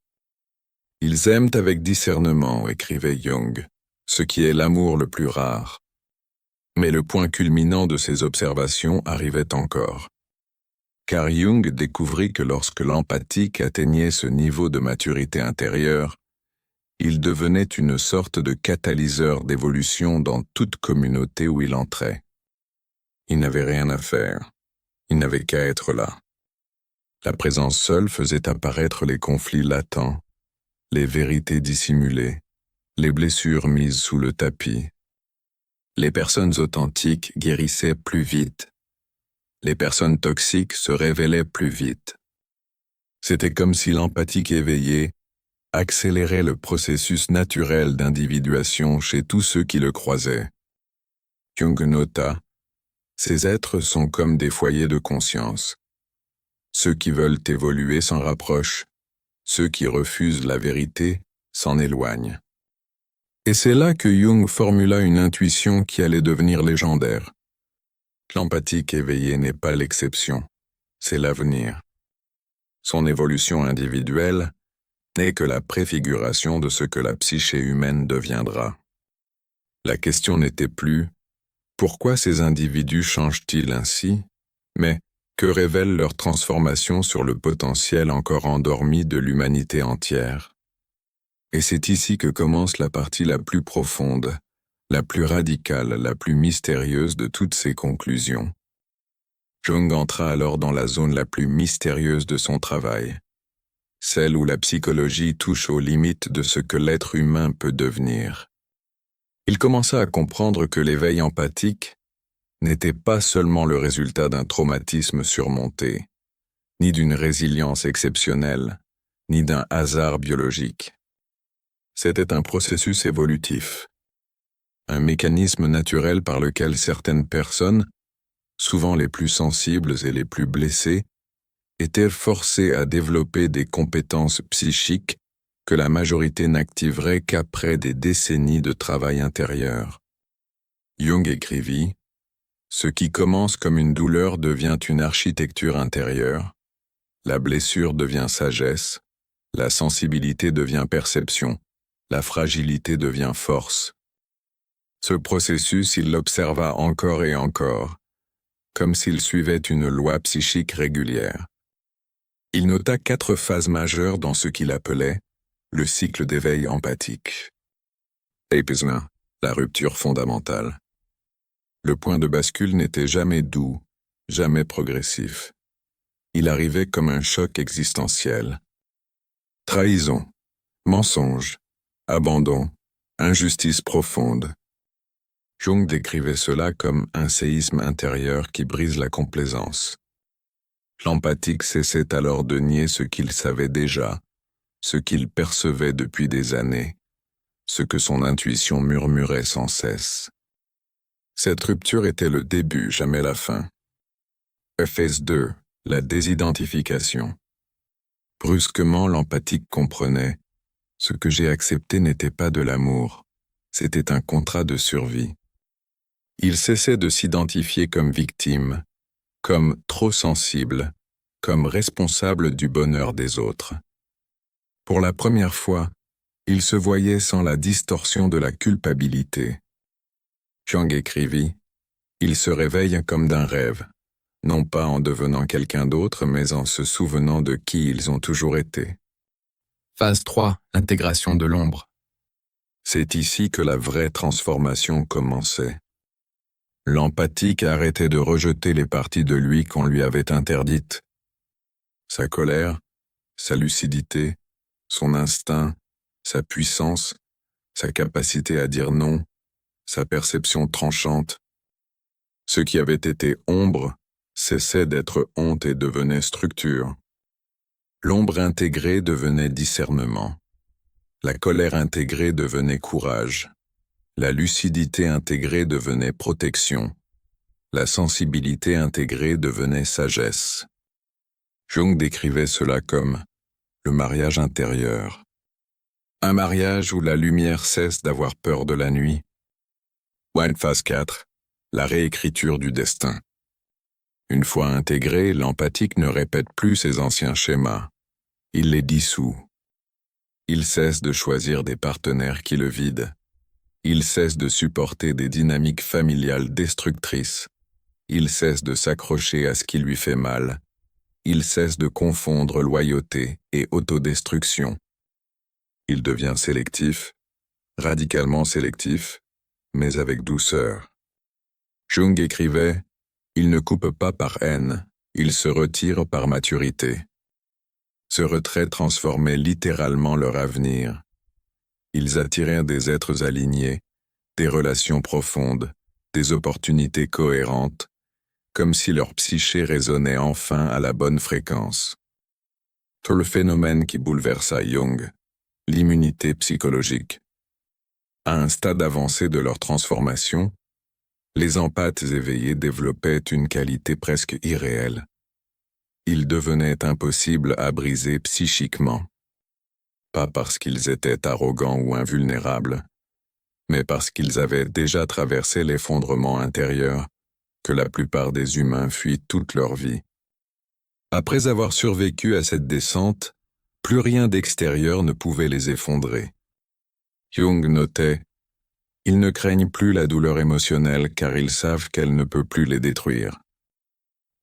Ils aiment avec discernement, écrivait Jung, ce qui est l'amour le plus rare. Mais le point culminant de ces observations arrivait encore. Car Jung découvrit que lorsque l'empathique atteignait ce niveau de maturité intérieure, il devenait une sorte de catalyseur d'évolution dans toute communauté où il entrait. Il n'avait rien à faire, il n'avait qu'à être là. La présence seule faisait apparaître les conflits latents, les vérités dissimulées, les blessures mises sous le tapis. Les personnes authentiques guérissaient plus vite. Les personnes toxiques se révélaient plus vite. C'était comme si l'empathique éveillé accélérait le processus naturel d'individuation chez tous ceux qui le croisaient. Jung nota, ces êtres sont comme des foyers de conscience. Ceux qui veulent évoluer s'en rapprochent, ceux qui refusent la vérité s'en éloignent. Et c'est là que Jung formula une intuition qui allait devenir légendaire. L'empathique éveillée n'est pas l'exception, c'est l'avenir. Son évolution individuelle n'est que la préfiguration de ce que la psyché humaine deviendra. La question n'était plus « Pourquoi ces individus changent-ils ainsi ?», mais « Que révèle leur transformation sur le potentiel encore endormi de l'humanité entière ?» Et c'est ici que commence la partie la plus profonde, la plus radicale, la plus mystérieuse de toutes ces conclusions. Jung entra alors dans la zone la plus mystérieuse de son travail, celle où la psychologie touche aux limites de ce que l'être humain peut devenir. Il commença à comprendre que l'éveil empathique n'était pas seulement le résultat d'un traumatisme surmonté, ni d'une résilience exceptionnelle, ni d'un hasard biologique. C'était un processus évolutif, un mécanisme naturel par lequel certaines personnes, souvent les plus sensibles et les plus blessées, étaient forcées à développer des compétences psychiques que la majorité n'activerait qu'après des décennies de travail intérieur. Jung écrivit « Ce qui commence comme une douleur devient une architecture intérieure, la blessure devient sagesse, la sensibilité devient perception, la fragilité devient force. » Ce processus, il l'observa encore et encore, comme s'il suivait une loi psychique régulière. Il nota 4 phases majeures dans ce qu'il appelait le cycle d'éveil empathique. Épisode 1, la rupture fondamentale. Le point de bascule n'était jamais doux, jamais progressif. Il arrivait comme un choc existentiel. Trahison, mensonge, abandon, injustice profonde. Jung décrivait cela comme un séisme intérieur qui brise la complaisance. L'empathique cessait alors de nier ce qu'il savait déjà, ce qu'il percevait depuis des années, ce que son intuition murmurait sans cesse. Cette rupture était le début, jamais la fin. Phase 2, la désidentification. Brusquement, l'empathique comprenait. Ce que j'ai accepté n'était pas de l'amour, c'était un contrat de survie. Il cessait de s'identifier comme victime, comme trop sensible, comme responsable du bonheur des autres. Pour la première fois, il se voyait sans la distorsion de la culpabilité. Jung écrivit « Il se réveille comme d'un rêve, non pas en devenant quelqu'un d'autre, mais en se souvenant de qui ils ont toujours été. » Phase 3, l'intégration de l'ombre. C'est ici que la vraie transformation commençait. L'empathique arrêtait de rejeter les parties de lui qu'on lui avait interdites. Sa colère, sa lucidité, son instinct, sa puissance, sa capacité à dire non, sa perception tranchante. Ce qui avait été ombre cessait d'être honte et devenait structure. L'ombre intégrée devenait discernement. La colère intégrée devenait courage. La lucidité intégrée devenait protection. La sensibilité intégrée devenait sagesse. Jung décrivait cela comme le mariage intérieur. Un mariage où la lumière cesse d'avoir peur de la nuit. Phase 4, la réécriture du destin. Une fois intégré, l'empathique ne répète plus ses anciens schémas. Il les dissout. Il cesse de choisir des partenaires qui le vident. Il cesse de supporter des dynamiques familiales destructrices. Il cesse de s'accrocher à ce qui lui fait mal. Il cesse de confondre loyauté et autodestruction. Il devient sélectif, radicalement sélectif, mais avec douceur. Jung écrivait « Il ne coupe pas par haine, il se retire par maturité. » Ce retrait transformait littéralement leur avenir. Ils attirèrent des êtres alignés, des relations profondes, des opportunités cohérentes, comme si leur psyché résonnait enfin à la bonne fréquence. Tout le phénomène qui bouleversa Jung, L'immunité psychologique. À un stade avancé de leur transformation, les empathes éveillés développaient une qualité presque irréelle. Ils devenaient impossibles à briser psychiquement. Pas parce qu'ils étaient arrogants ou invulnérables, mais parce qu'ils avaient déjà traversé l'effondrement intérieur que la plupart des humains fuient toute leur vie. Après avoir survécu à cette descente, plus rien d'extérieur ne pouvait les effondrer. Jung notait « Ils ne craignent plus la douleur émotionnelle car ils savent qu'elle ne peut plus les détruire ».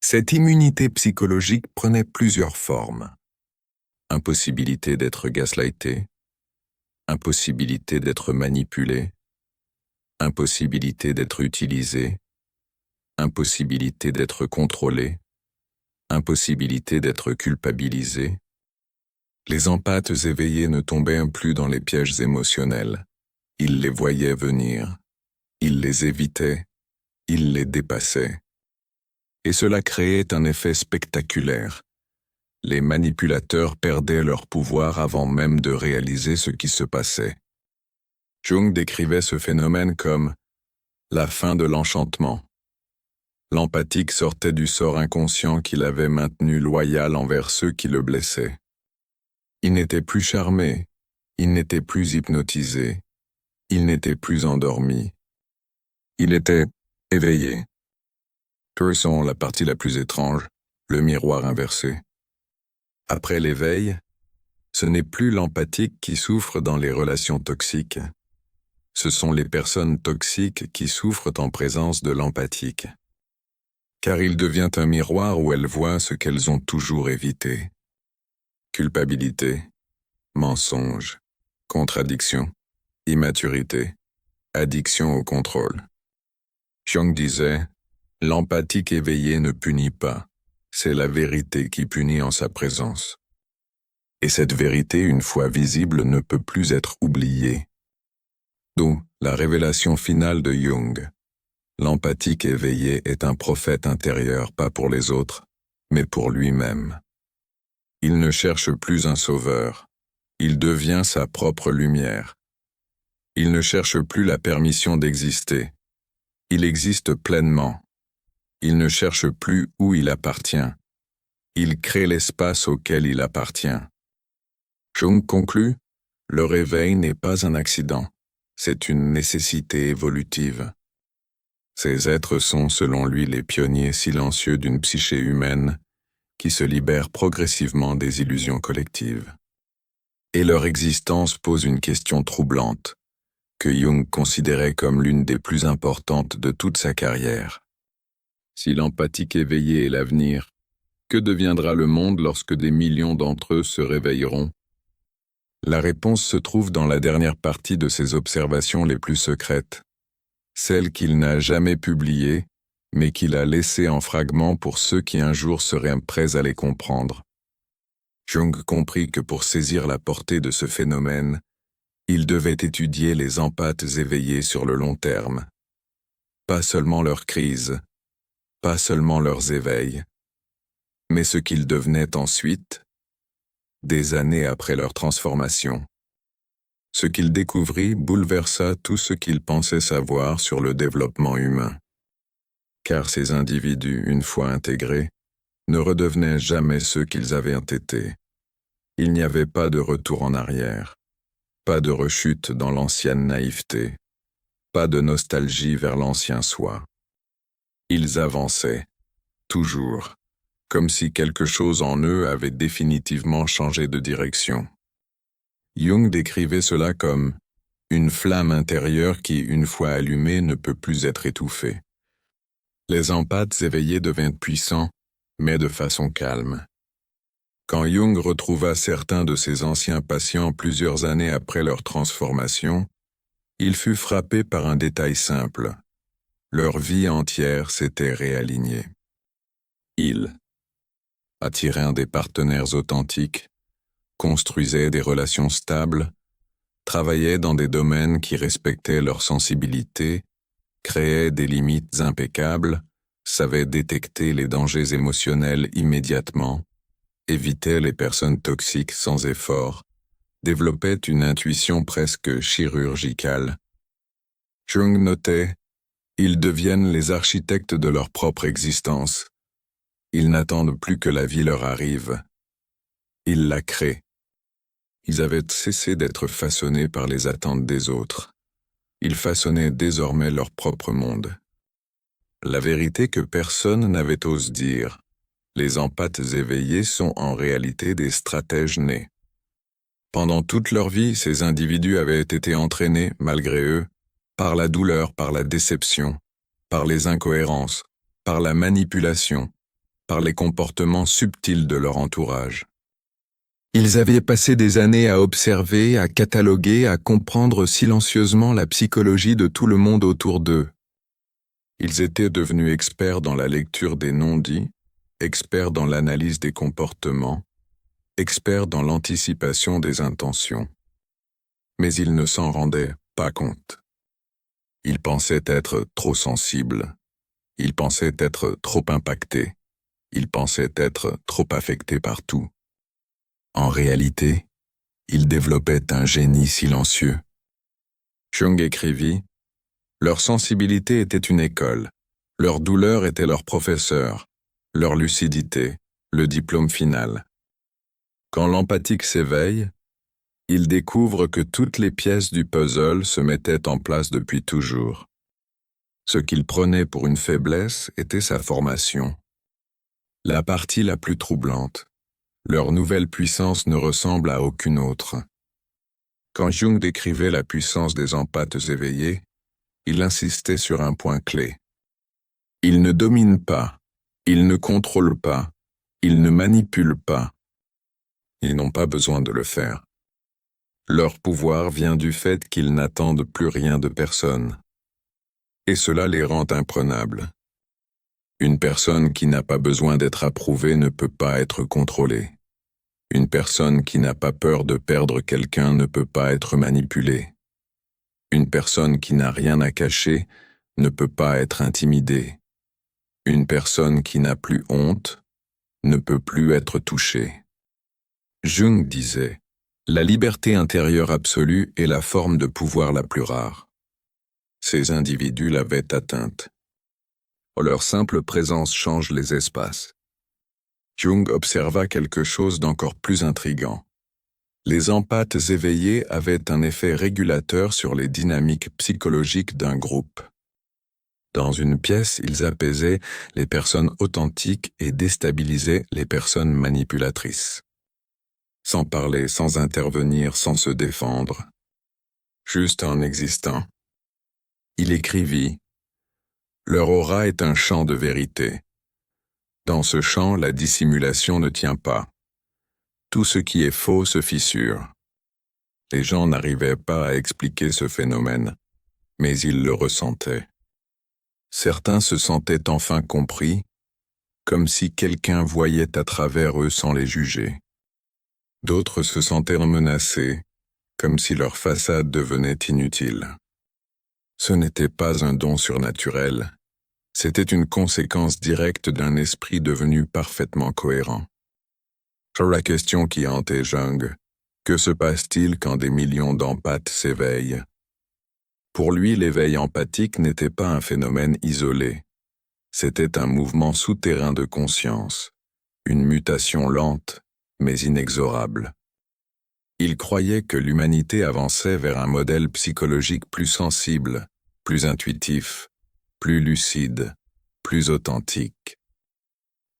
Cette immunité psychologique prenait plusieurs formes. Impossibilité d'être gaslighté, impossibilité d'être manipulé, impossibilité d'être utilisé, impossibilité d'être contrôlé, impossibilité d'être culpabilisé. Les empathes éveillés ne tombaient plus dans les pièges émotionnels. Ils les voyaient venir. Ils les évitaient. Ils les dépassaient. Et cela créait un effet spectaculaire. Les manipulateurs perdaient leur pouvoir avant même de réaliser ce qui se passait. Jung décrivait ce phénomène comme la fin de l'enchantement. L'empathique sortait du sort inconscient qu'il avait maintenu loyal envers ceux qui le blessaient. Il n'était plus charmé, il n'était plus hypnotisé, il n'était plus endormi. Il était éveillé. Cursons la partie la plus étrange, le miroir inversé. Après l'éveil, ce n'est plus l'empathique qui souffre dans les relations toxiques. Ce sont les personnes toxiques qui souffrent en présence de l'empathique. Car il devient un miroir où elles voient ce qu'elles ont toujours évité. Culpabilité, mensonge, contradiction, immaturité, addiction au contrôle. Jung disait, l'empathique éveillé ne punit pas, c'est la vérité qui punit en sa présence. Et cette vérité, une fois visible, ne peut plus être oubliée. D'où la révélation finale de Jung. L'empathique éveillé est un prophète intérieur pas pour les autres, mais pour lui-même. Il ne cherche plus un sauveur, il devient sa propre lumière. Il ne cherche plus la permission d'exister, il existe pleinement. Il ne cherche plus où il appartient, il crée l'espace auquel il appartient. Jung conclut, le réveil n'est pas un accident, c'est une nécessité évolutive. Ces êtres sont, selon lui, les pionniers silencieux d'une psyché humaine qui se libère progressivement des illusions collectives. Et leur existence pose une question troublante, que Jung considérait comme l'une des plus importantes de toute sa carrière. Si l'empathique éveillé est l'avenir, que deviendra le monde lorsque des millions d'entre eux se réveilleront? La réponse se trouve dans la dernière partie de ses observations les plus secrètes, celle qu'il n'a jamais publiée, mais qu'il a laissée en fragments pour ceux qui un jour seraient prêts à les comprendre. Jung comprit que pour saisir la portée de ce phénomène, il devait étudier les empathes éveillés sur le long terme. Pas seulement leurs crises, pas seulement leurs éveils, mais ce qu'ils devenaient ensuite, des années après leur transformation. Ce qu'il découvrit bouleversa tout ce qu'il pensait savoir sur le développement humain. Car ces individus, une fois intégrés, ne redevenaient jamais ceux qu'ils avaient été. Il n'y avait pas de retour en arrière, pas de rechute dans l'ancienne naïveté, pas de nostalgie vers l'ancien soi. Ils avançaient, toujours, comme si quelque chose en eux avait définitivement changé de direction. Jung décrivait cela comme une flamme intérieure qui, une fois allumée, ne peut plus être étouffée. Les empathes éveillés devinrent puissants, mais de façon calme. Quand Jung retrouva certains de ses anciens patients plusieurs années après leur transformation, il fut frappé par un détail simple. Leur vie entière s'était réalignée. Ils attiraient des partenaires authentiques, construisaient des relations stables, travaillaient dans des domaines qui respectaient leur sensibilité, créaient des limites impeccables, savaient détecter les dangers émotionnels immédiatement, évitaient les personnes toxiques sans effort, développaient une intuition presque chirurgicale. Jung notait, ils deviennent les architectes de leur propre existence. Ils n'attendent plus que la vie leur arrive. Ils la créent. Ils avaient cessé d'être façonnés par les attentes des autres. Ils façonnaient désormais leur propre monde. La vérité que personne n'avait osé dire. Les empathes éveillés sont en réalité des stratèges nés. Pendant toute leur vie, ces individus avaient été entraînés, malgré eux, par la douleur, par la déception, par les incohérences, par la manipulation, par les comportements subtils de leur entourage. Ils avaient passé des années à observer, à cataloguer, à comprendre silencieusement la psychologie de tout le monde autour d'eux. Ils étaient devenus experts dans la lecture des non-dits, experts dans l'analyse des comportements, experts dans l'anticipation des intentions. Mais ils ne s'en rendaient pas compte. Ils pensaient être trop sensibles. Ils pensaient être trop impactés. Ils pensaient être trop affectés par tout. En réalité, ils développaient un génie silencieux. Jung écrivit, « Leur sensibilité était une école, leur douleur était leur professeur, leur lucidité, le diplôme final. Quand l'empathique s'éveille, il découvre que toutes les pièces du puzzle se mettaient en place depuis toujours. Ce qu'il prenait pour une faiblesse était sa formation. La partie la plus troublante. Leur nouvelle puissance ne ressemble à aucune autre. » Quand Jung décrivait la puissance des empathes éveillés, il insistait sur un point clé. Ils ne dominent pas, ils ne contrôlent pas, ils ne manipulent pas. Ils n'ont pas besoin de le faire. Leur pouvoir vient du fait qu'ils n'attendent plus rien de personne. Et cela les rend imprenables. Une personne qui n'a pas besoin d'être approuvée ne peut pas être contrôlée. Une personne qui n'a pas peur de perdre quelqu'un ne peut pas être manipulée. Une personne qui n'a rien à cacher ne peut pas être intimidée. Une personne qui n'a plus honte ne peut plus être touchée. Jung disait, « La liberté intérieure absolue est la forme de pouvoir la plus rare. » Ces individus l'avaient atteinte. Leur simple présence change les espaces. Jung observa quelque chose d'encore plus intrigant. Les empathes éveillés avaient un effet régulateur sur les dynamiques psychologiques d'un groupe. Dans une pièce, ils apaisaient les personnes authentiques et déstabilisaient les personnes manipulatrices. Sans parler, sans intervenir, sans se défendre. Juste en existant. Il écrivit, « Leur aura est un champ de vérité. Dans ce champ, la dissimulation ne tient pas. Tout ce qui est faux se fissure. » Les gens n'arrivaient pas à expliquer ce phénomène, mais ils le ressentaient. Certains se sentaient enfin compris, comme si quelqu'un voyait à travers eux sans les juger. D'autres se sentaient menacés, comme si leur façade devenait inutile. Ce n'était pas un don surnaturel, c'était une conséquence directe d'un esprit devenu parfaitement cohérent. Sur la question qui hantait Jung, que se passe-t-il quand des millions d'empathes s'éveillent? Pour lui, l'éveil empathique n'était pas un phénomène isolé. C'était un mouvement souterrain de conscience, une mutation lente, mais inexorable. Il croyait que l'humanité avançait vers un modèle psychologique plus sensible, plus intuitif, plus lucide, plus authentique.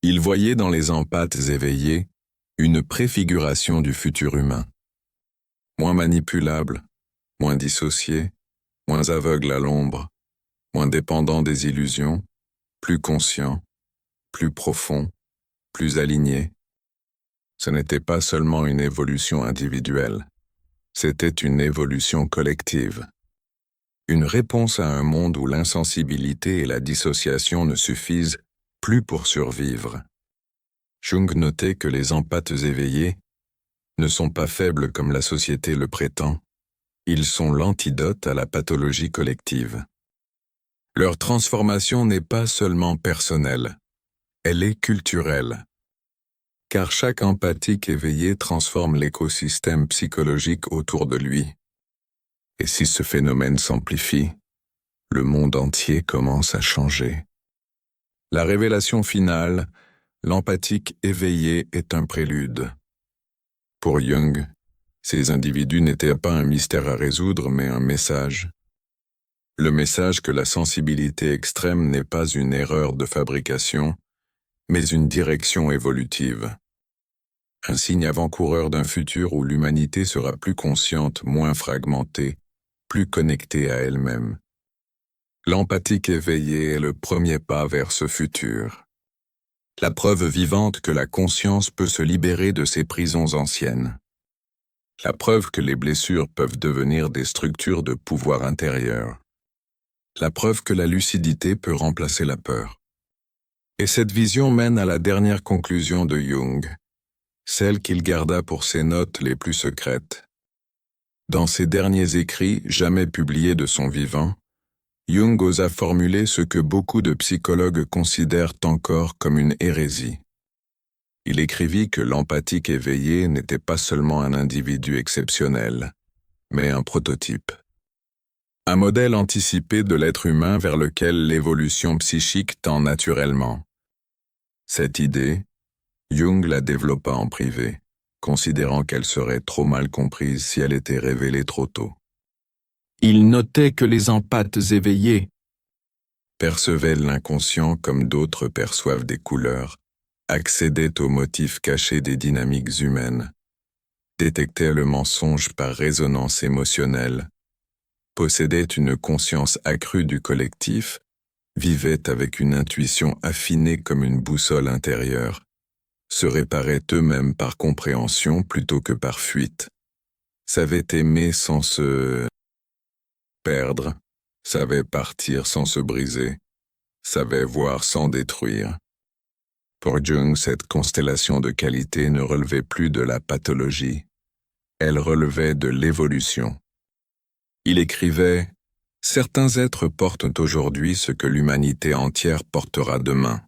Il voyait dans les empathes éveillés une préfiguration du futur humain. Moins manipulable, moins dissocié, moins aveugle à l'ombre, moins dépendant des illusions, plus conscient, plus profond, plus aligné. Ce n'était pas seulement une évolution individuelle, c'était une évolution collective. Une réponse à un monde où l'insensibilité et la dissociation ne suffisent plus pour survivre. Jung notait que les empathes éveillés ne sont pas faibles comme la société le prétend, ils sont l'antidote à la pathologie collective. Leur transformation n'est pas seulement personnelle, elle est culturelle. car chaque empathique éveillé transforme l'écosystème psychologique autour de lui. Et si ce phénomène s'amplifie, le monde entier commence à changer. La révélation finale, l'empathique éveillé est un prélude. Pour Jung, ces individus n'étaient pas un mystère à résoudre, mais un message. Le message que la sensibilité extrême n'est pas une erreur de fabrication, mais une direction évolutive. Un signe avant-coureur d'un futur où l'humanité sera plus consciente, moins fragmentée, plus connectée à elle-même. L'empathique éveillé est le premier pas vers ce futur. La preuve vivante que la conscience peut se libérer de ses prisons anciennes. La preuve que les blessures peuvent devenir des structures de pouvoir intérieur. La preuve que la lucidité peut remplacer la peur. Et cette vision mène à la dernière conclusion de Jung, celle qu'il garda pour ses notes les plus secrètes. Dans ses derniers écrits, jamais publiés de son vivant, Jung osa formuler ce que beaucoup de psychologues considèrent encore comme une hérésie. Il écrivit que l'empathique éveillé n'était pas seulement un individu exceptionnel, mais un prototype. Un modèle anticipé de l'être humain vers lequel l'évolution psychique tend naturellement. Cette idée, Jung la développa en privé, considérant qu'elle serait trop mal comprise si elle était révélée trop tôt. Il notait que les empathes éveillés percevaient l'inconscient comme d'autres perçoivent des couleurs, accédaient aux motifs cachés des dynamiques humaines, détectaient le mensonge par résonance émotionnelle, possédaient une conscience accrue du collectif, vivaient avec une intuition affinée comme une boussole intérieure, se réparaient eux-mêmes par compréhension plutôt que par fuite, savaient aimer sans se perdre, savaient partir sans se briser, savaient voir sans détruire. Pour Jung, cette constellation de qualités ne relevait plus de la pathologie, elle relevait de l'évolution. Il écrivait « Certains êtres portent aujourd'hui ce que l'humanité entière portera demain. »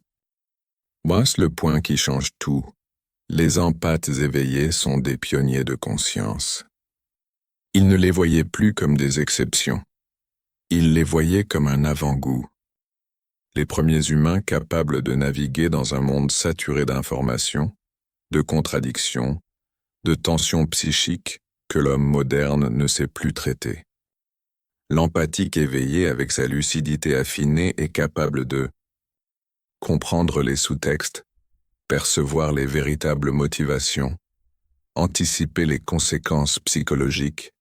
Voici le point qui change tout. Les empathes éveillés sont des pionniers de conscience. Il ne les voyait plus comme des exceptions. Il les voyait comme un avant-goût. Les premiers humains capables de naviguer dans un monde saturé d'informations, de contradictions, de tensions psychiques que l'homme moderne ne sait plus traiter. L'empathique éveillé avec sa lucidité affinée est capable de comprendre les sous-textes, percevoir les véritables motivations, anticiper les conséquences psychologiques,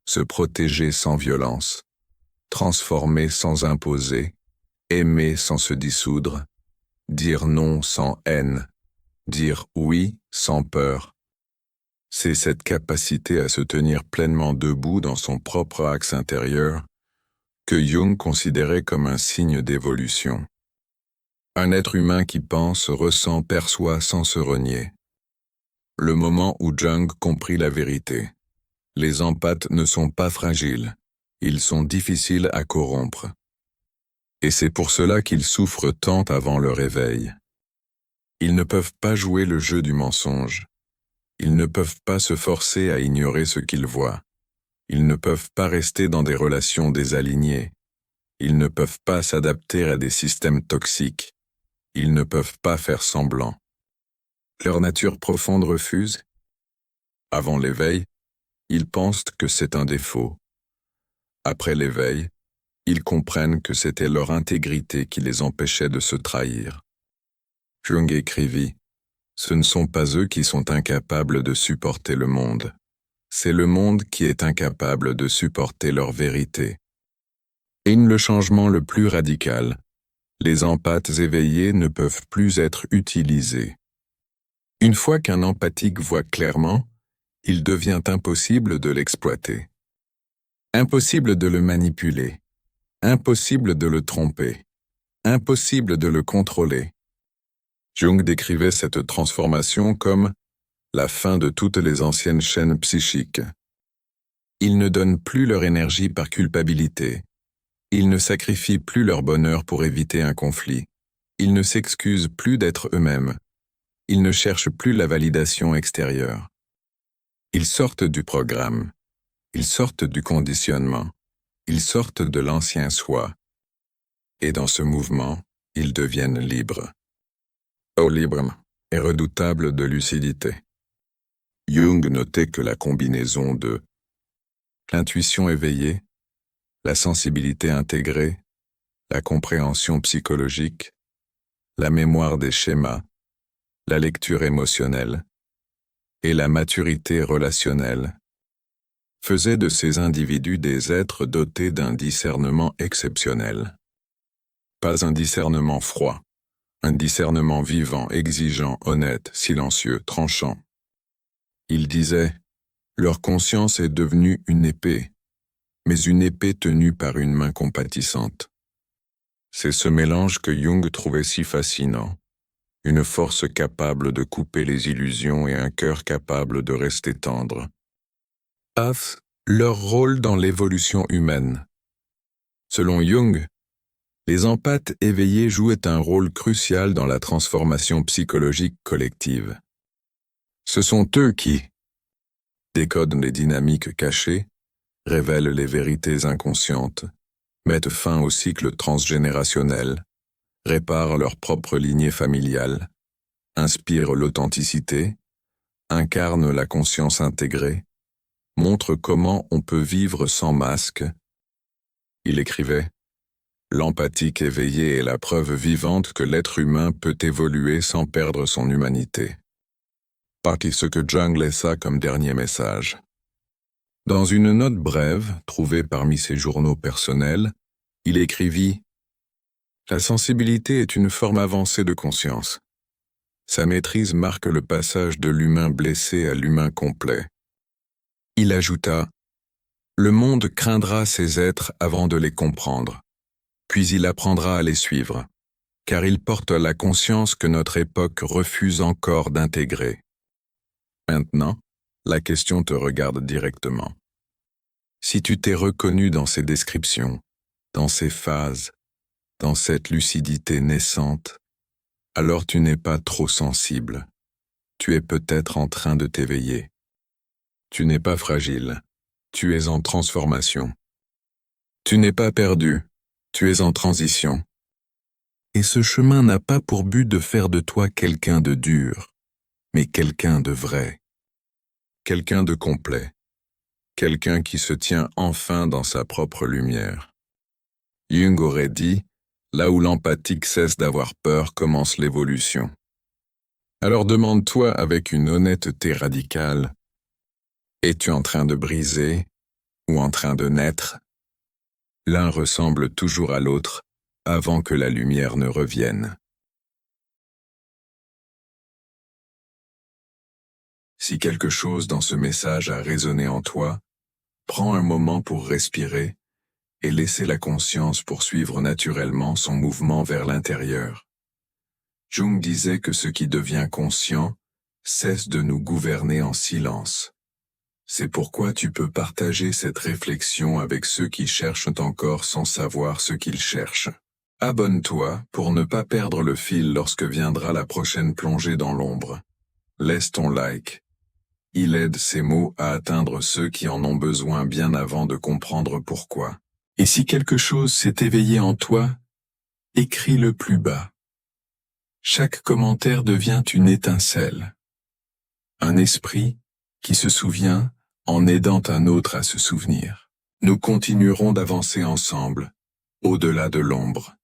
se protéger sans violence, transformer sans imposer, aimer sans se dissoudre, dire non sans haine, dire oui sans peur. C'est cette capacité à se tenir pleinement debout dans son propre axe intérieur que Jung considérait comme un signe d'évolution. Un être humain qui pense, ressent, perçoit sans se renier. Le moment où Jung comprit la vérité. Les empathes ne sont pas fragiles, ils sont difficiles à corrompre. Et c'est pour cela qu'ils souffrent tant avant le réveil. Ils ne peuvent pas jouer le jeu du mensonge. Ils ne peuvent pas se forcer à ignorer ce qu'ils voient. Ils ne peuvent pas rester dans des relations désalignées. Ils ne peuvent pas s'adapter à des systèmes toxiques. Ils ne peuvent pas faire semblant. Leur nature profonde refuse. Avant l'éveil, ils pensent que c'est un défaut. Après l'éveil, ils comprennent que c'était leur intégrité qui les empêchait de se trahir. Jung écrivit « Ce ne sont pas eux qui sont incapables de supporter le monde. C'est le monde qui est incapable de supporter leur vérité. » Et le changement le plus radical, les empathes éveillés ne peuvent plus être utilisés. Une fois qu'un empathique voit clairement, il devient impossible de l'exploiter. Impossible de le manipuler. Impossible de le tromper. Impossible de le contrôler. Jung décrivait cette transformation comme la fin de toutes les anciennes chaînes psychiques. Ils ne donnent plus leur énergie par culpabilité. Ils ne sacrifient plus leur bonheur pour éviter un conflit. Ils ne s'excusent plus d'être eux-mêmes. Ils ne cherchent plus la validation extérieure. Ils sortent du programme. Ils sortent du conditionnement. Ils sortent de l'ancien soi. Et dans ce mouvement, ils deviennent libres. Oh, libre et redoutable de lucidité. Jung notait que la combinaison de l'intuition éveillée, la sensibilité intégrée, la compréhension psychologique, la mémoire des schémas, la lecture émotionnelle et la maturité relationnelle faisait de ces individus des êtres dotés d'un discernement exceptionnel. Pas un discernement froid, un discernement vivant, exigeant, honnête, silencieux, tranchant. Il disait, leur conscience est devenue une épée, mais une épée tenue par une main compatissante. C'est ce mélange que Jung trouvait si fascinant. Une force capable de couper les illusions et un cœur capable de rester tendre. Leur rôle dans l'évolution humaine. Selon Jung, les empathes éveillés jouaient un rôle crucial dans la transformation psychologique collective. Ce sont eux qui décodent les dynamiques cachées, révèlent les vérités inconscientes, mettent fin au cycle transgénérationnel, réparent leur propre lignée familiale, inspirent l'authenticité, incarnent la conscience intégrée, montrent comment on peut vivre sans masque. Il écrivait « L'empathique éveillée est la preuve vivante que l'être humain peut évoluer sans perdre son humanité. » Parti ce que Jung laissa comme dernier message. Dans une note brève, trouvée parmi ses journaux personnels, il écrivit « La sensibilité est une forme avancée de conscience. Sa maîtrise marque le passage de l'humain blessé à l'humain complet. » Il ajouta « Le monde craindra ces êtres avant de les comprendre, puis il apprendra à les suivre, car ils portent la conscience que notre époque refuse encore d'intégrer. » Maintenant, la question te regarde directement. Si tu t'es reconnu dans ces descriptions, dans ces phases, dans cette lucidité naissante, alors tu n'es pas trop sensible. Tu es peut-être en train de t'éveiller. Tu n'es pas fragile. Tu es en transformation. Tu n'es pas perdu. Tu es en transition. Et ce chemin n'a pas pour but de faire de toi quelqu'un de dur, mais quelqu'un de vrai. Quelqu'un de complet. Quelqu'un qui se tient enfin dans sa propre lumière. Jung aurait dit, là où l'empathique cesse d'avoir peur commence l'évolution. Alors demande-toi avec une honnêteté radicale, es-tu en train de briser ou en train de naître? L'un ressemble toujours à l'autre avant que la lumière ne revienne. Si quelque chose dans ce message a résonné en toi, prends un moment pour respirer et laisser la conscience poursuivre naturellement son mouvement vers l'intérieur. Jung disait que ce qui devient conscient cesse de nous gouverner en silence. C'est pourquoi tu peux partager cette réflexion avec ceux qui cherchent encore sans savoir ce qu'ils cherchent. Abonne-toi pour ne pas perdre le fil lorsque viendra la prochaine plongée dans l'ombre. Laisse ton like. Il aide ces mots à atteindre ceux qui en ont besoin bien avant de comprendre pourquoi. Et si quelque chose s'est éveillé en toi, écris-le plus bas. Chaque commentaire devient une étincelle. Un esprit qui se souvient en aidant un autre à se souvenir. Nous continuerons d'avancer ensemble, au-delà de l'ombre.